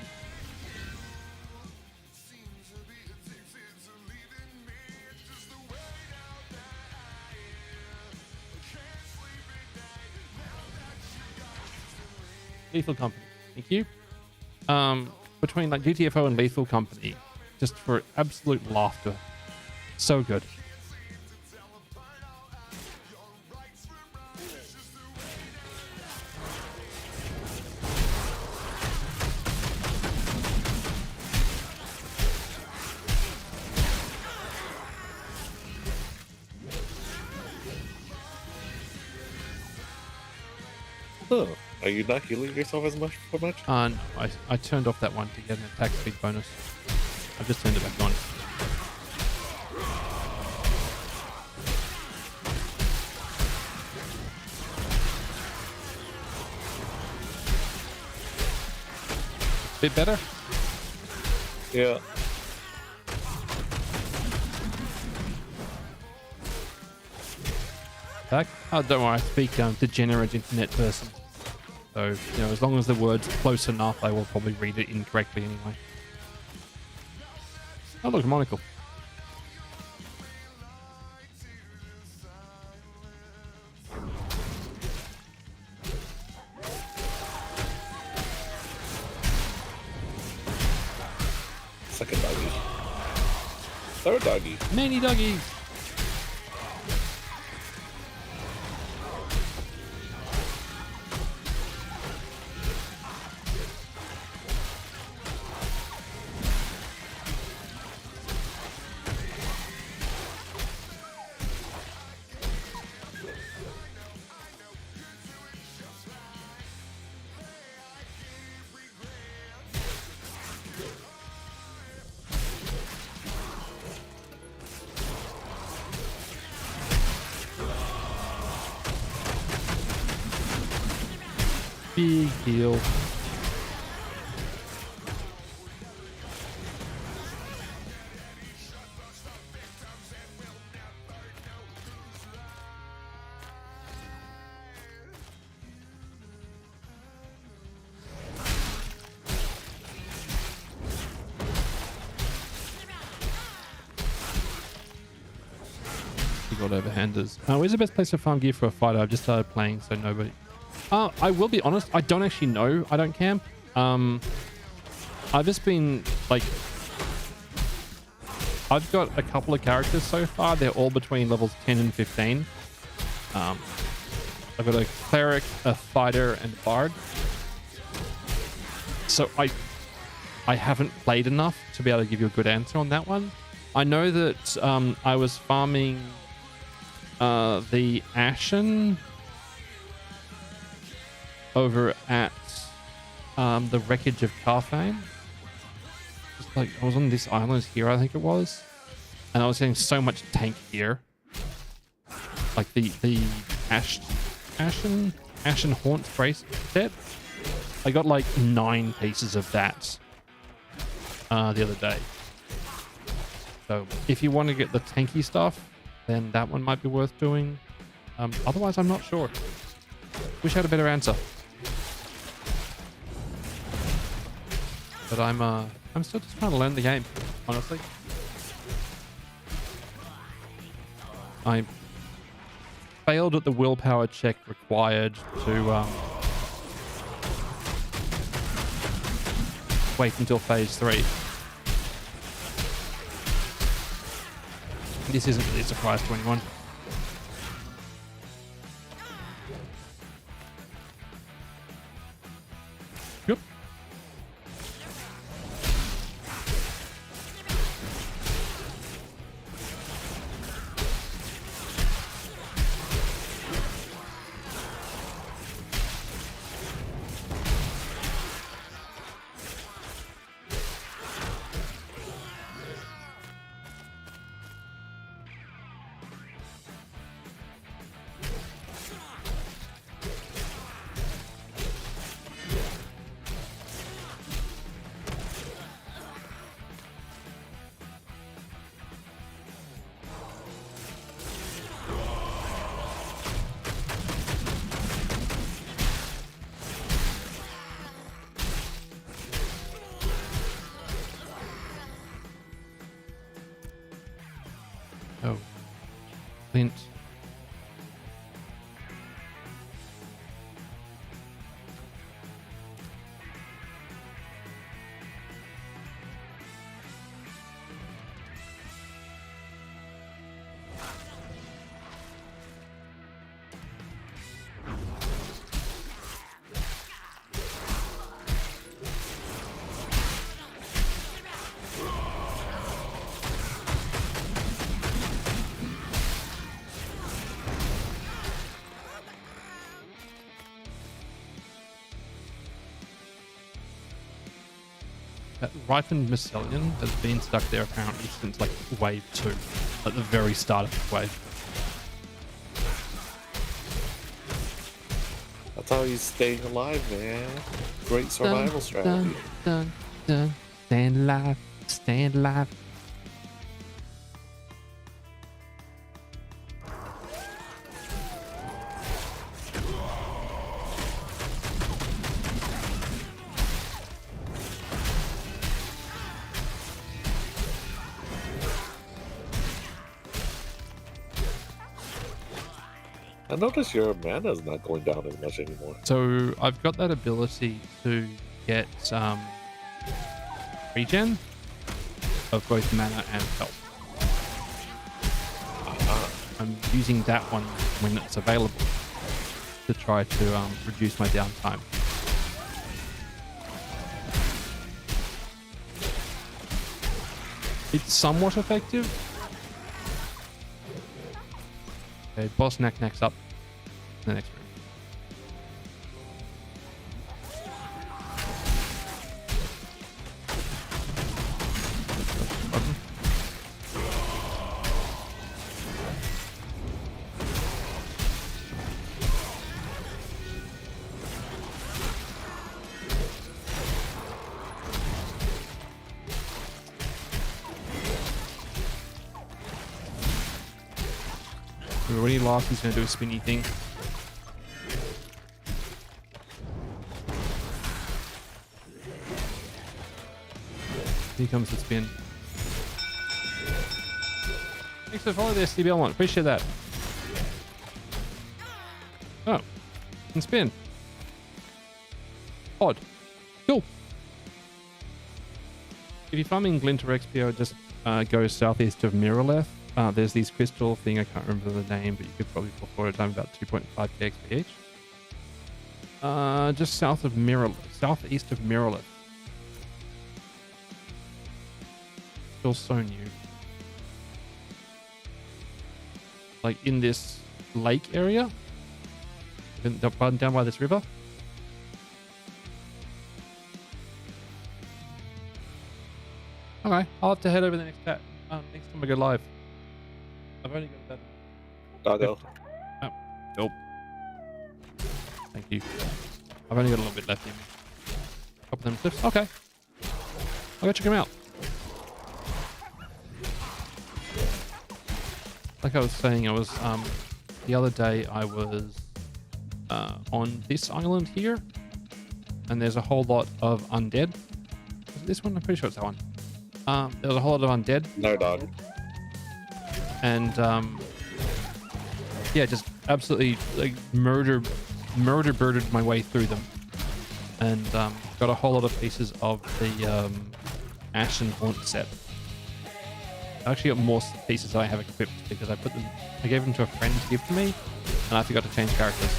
Lethal Company. Thank you. Between like GTFO and Lethal Company, just for absolute laughter. So good. Oh, are you not healing yourself as much for much? No, I turned off that one to get an attack speed bonus. I've just turned it back on. Bit better? Yeah. Back? Oh, don't worry, I speak degenerate internet person. So, you know, as long as the word's close enough, I will probably read it incorrectly anyway. Oh, look, monocle. Second doggy. Third doggy. Many doggies. big deal. Got overhanders. Where's the best place to farm gear for a fighter? I've just started playing, so nobody. I will be honest, I don't actually know. I don't camp. I've just been like, I've got a couple of characters so far. They're all between levels 10 and 15. I've got a cleric, a fighter, and a bard. So I haven't played enough to be able to give you a good answer on that one. I know that I was farming the Ashen over at the Wreckage of Carthane. Just like I was on this island here, I think it was, and I was getting so much tank gear. Like the Ashen Haunt brace set. I got like 9 pieces of that the other day. So if you want to get the tanky stuff, then that one might be worth doing. Otherwise, I'm not sure. Wish I had a better answer. But I'm still just trying to learn the game, honestly. I failed at the willpower check required to wait until phase 3. This isn't really a surprise to anyone. Yep. Oh, Clint. That Ripened Mycelium has been stuck there apparently since like wave 2, at the very start of the wave. That's how he's staying alive, man. Great survival strategy. Dun, dun. Stand alive, stand alive. I notice your mana's not going down as much anymore. So I've got that ability to get regen of both mana and health. I'm using that one when it's available to try to reduce my downtime. It's somewhat effective. Okay, boss next up. The next room. When he laughs, he's going to do a spinny thing. Here comes the spin. Thanks for following the STBL one. Appreciate that. Oh. And spin. Odd. Cool. If you're farming Glinter XP, just go southeast of Mirrorleth. There's these crystal thing. I can't remember the name, but you could probably pull for a time about 2.5k XP each. Just south of Mirrorleth. Southeast of Mirrorleth. Still so new. Like in this lake area. Down by this river. Okay, I'll have to head over the next time I go live. I've only got that. I'll go. Oh, nope. Thank you. I've only got a little bit left in me. A couple of them clips. Okay. I'll go check them out. Like I was saying, the other day I was on this island here, and there's a whole lot of undead. Is it this one? I'm pretty sure it's that one. There was a whole lot of undead. No, dog. And yeah, just absolutely like murdered my way through them, and got a whole lot of pieces of the Ashen Haunt set. I actually got more pieces that I have equipped because I gave them to a friend to give to me, and I forgot to change characters.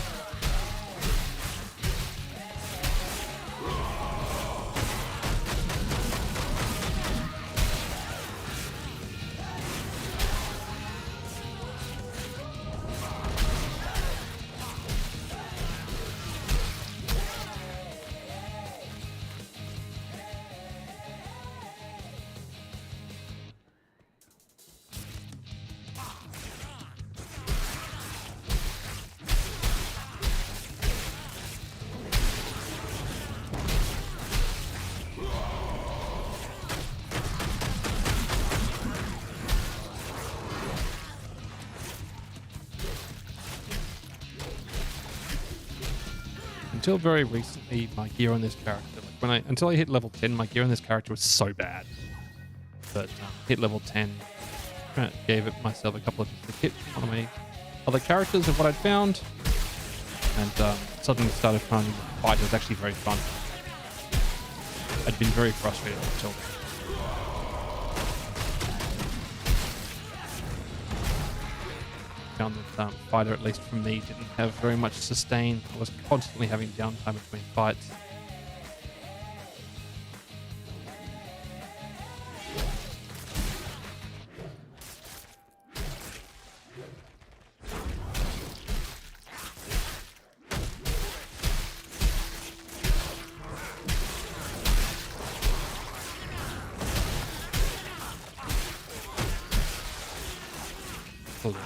Until very recently, my gear on this character, until I hit level 10, my gear on this character was so bad. But hit level 10, gave it myself a couple of different kits from one of my other characters of what I'd found, and suddenly started finding the fight was actually very fun. I'd been very frustrated until then. Found that fighter, at least for me, didn't have very much sustain. I was constantly having downtime between fights. Hold on.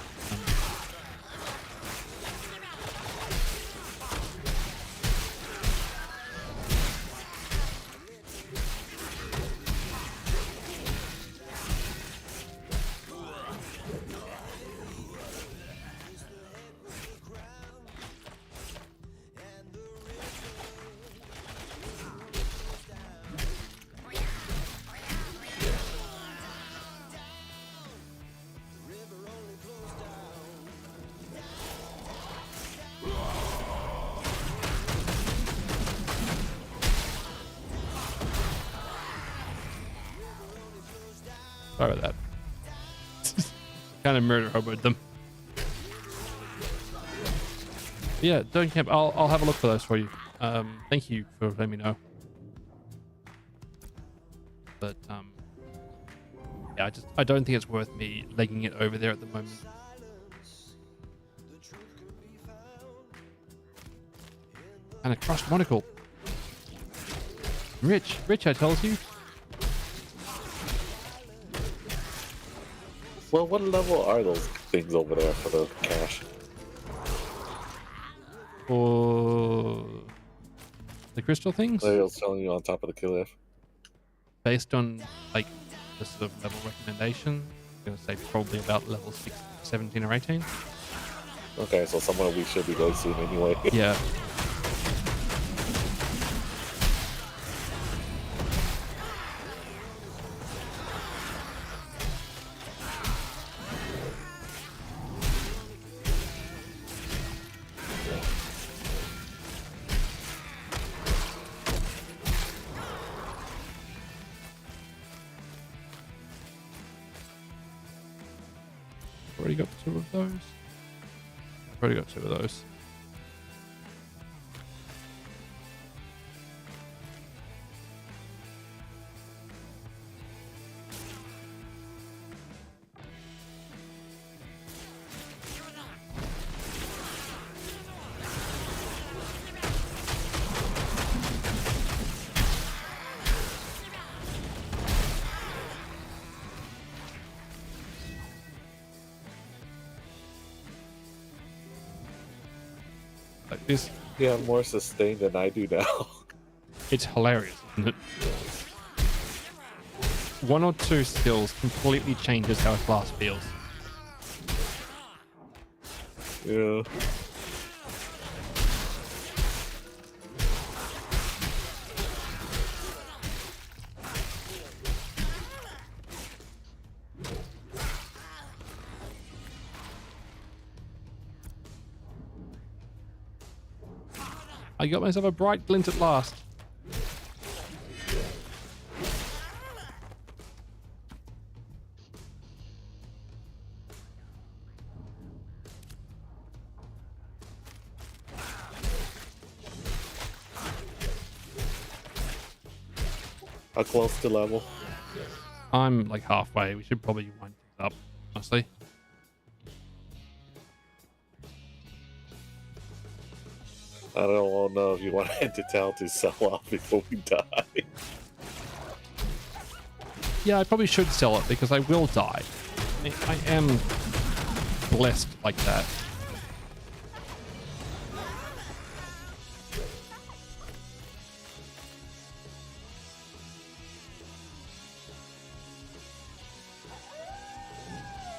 Sorry about that. Kind of murder hoboed them. But yeah, don't camp. I'll have a look for those for you. Thank you for letting me know. But yeah, I don't think it's worth me legging it over there at the moment. And a crushed monocle. Rich, I tells you. Well, what level are those things over there for the cash? For the crystal things? I was telling you on top of the cliff. Based on like the sort of level recommendation, I'm going to say probably about level 17 or 18. Okay, so somewhere we should be going soon anyway. Yeah. Already got 2 of those. Already got 2 of those. Like this. Yeah, more sustained than I do now. It's hilarious, isn't it? 1 or 2 skills completely changes how a class feels. Yeah. I got myself a bright glint at last. How close to level? I'm like halfway. We should probably wind things up, honestly. I don't know if you want to head to town to sell off before we die. Yeah, I probably should sell it because I will die. I am blessed like that.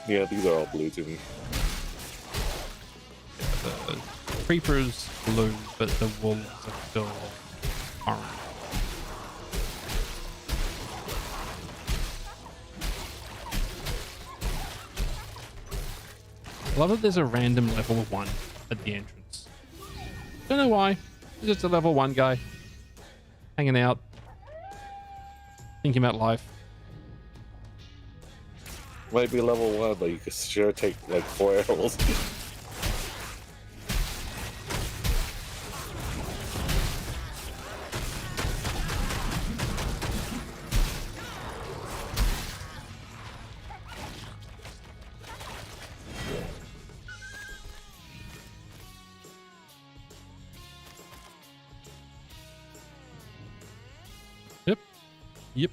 Yeah, these are all blue to me. The creeper's blue, but the wolves are still orange. I love that there's a random level 1 at the entrance. Don't know why. It's just a level 1 guy. Hanging out. Thinking about life. Might be level 1, but you could sure take like 4 arrows. Yep.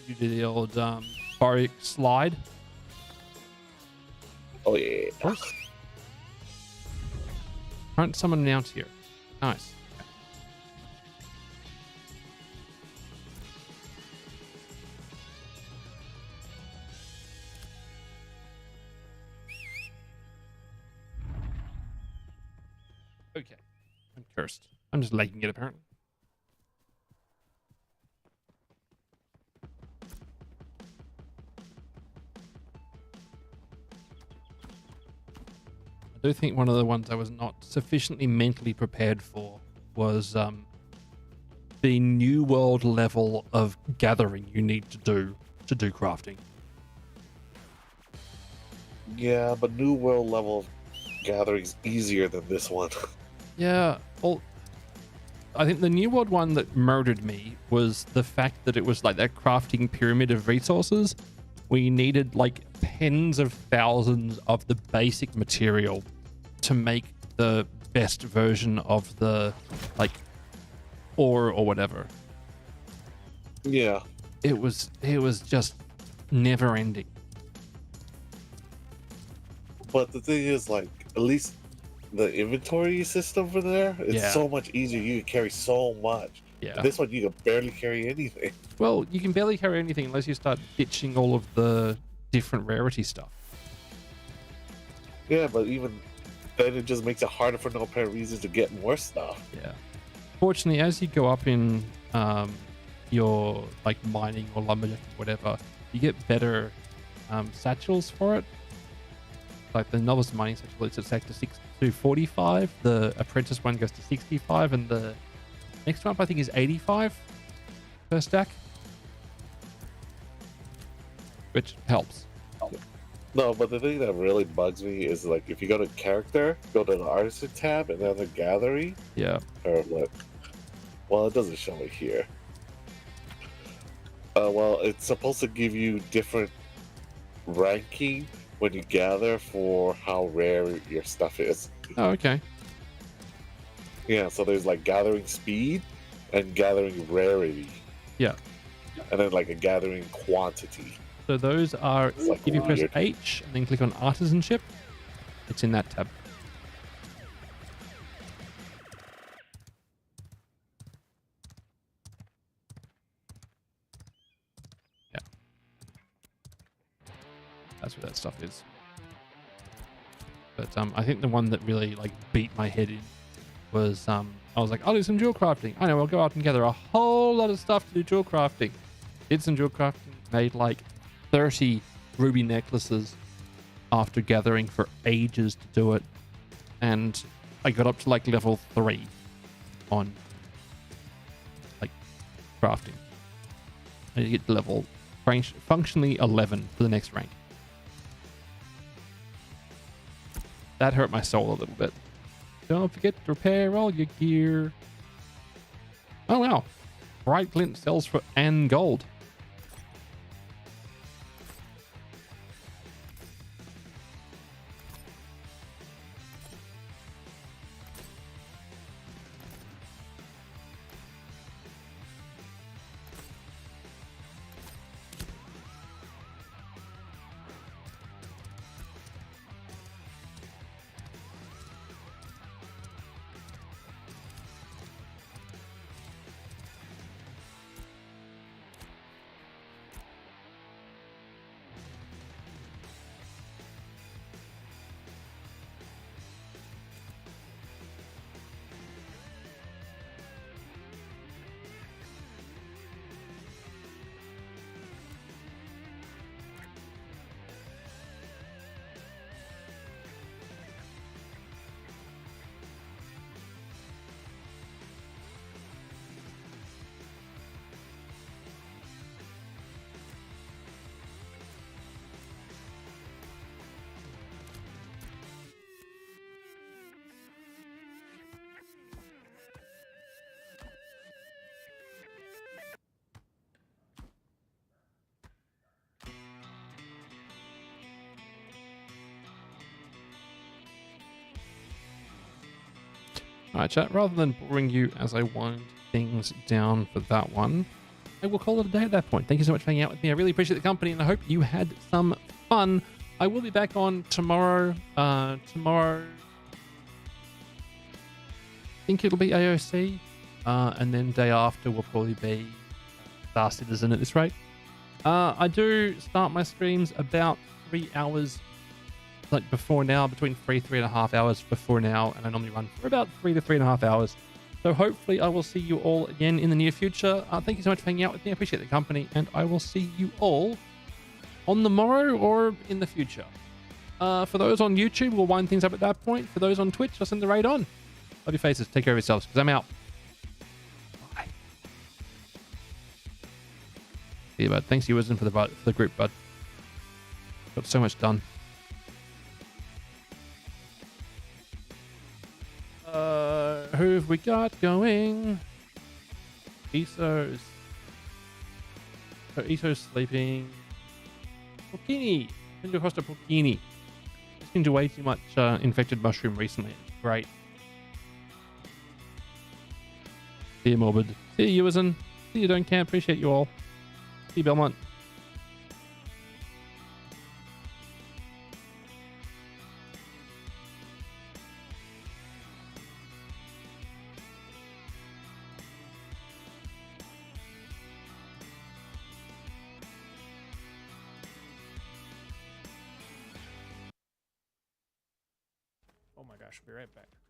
You did the old Baric slide. Oh yeah. Aren't someone announced here? Nice. Okay. I'm cursed. I'm just liking it apparently. I do think one of the ones I was not sufficiently mentally prepared for was the new world level of gathering you need to do crafting. Yeah, but new world level of gathering's easier than this one. Yeah, well, I think the new world one that murdered me was the fact that it was like that crafting pyramid of resources. We needed like tens of thousands of the basic material to make the best version of the like ore or whatever. Yeah. It was just never ending. But the thing is, like, at least the inventory system for there, it's so much easier. You can carry so much. Yeah. This one, you can barely carry anything. Well, you can barely carry anything unless you start ditching all of the different rarity stuff. Yeah, but even then, it just makes it harder for no apparent reason to get more stuff. Yeah. Fortunately, as you go up in your like mining or lumberjack or whatever, you get better satchels for it. Like the novice mining satchel, it's set to 45. The apprentice one goes to 65, and the next one up I think is 85 per stack, which helps. No, but the thing that really bugs me is like if you go to character, go to the artisan tab, and then the gallery. Yeah. Or what? Well, it doesn't show it here. Well, it's supposed to give you different ranking when you gather for how rare your stuff is. Oh, okay. Yeah, so there's like gathering speed and gathering rarity. Yeah. And then like a gathering quantity. So those are, like if you press weird. H and then click on artisanship, it's in that tab. Yeah. That's where that stuff is. But I think the one that really like beat my head in was I was like, I'll do some jewel crafting. I know, I'll go out and gather a whole lot of stuff to do jewel crafting. Did some jewel crafting, made like 30 ruby necklaces after gathering for ages to do it, and I got up to like level 3 on like crafting. I need to get to level functionally 11 for the next rank. That hurt my soul a little bit. Don't forget to repair all your gear. Oh wow, bright glint sells for and gold. Alright, chat, rather than boring you as I wind things down for that one, I will call it a day at that point. Thank you so much for hanging out with me. I really appreciate the company, and I hope you had some fun. I will be back on tomorrow. I think it'll be AOC, and then day after will probably be Star Citizen at this rate. I do start my streams about 3 hours like before now, between 3.5 hours before now, and I normally run for about 3 to 3.5 hours. So hopefully I will see you all again in the near future. Thank you so much for hanging out with me. I appreciate the company, and I will see you all on the morrow or in the future. For those on YouTube, we'll wind things up at that point. For those on Twitch, I'll send the raid on. Love your faces. Take care of yourselves, because I'm out. Bye. See you, bud. Thanks, you, Wisdom, for the group, bud. Got so much done. Who have we got going? Iso's. So Iso's sleeping. Porcini. Been to Costa Porcini. Just been to way too much infected mushroom recently. It's great. See you, Morbid. See you, Ewerson. See you, Don't Camp. Appreciate you all. See you, Belmont. trash. We'll be right back.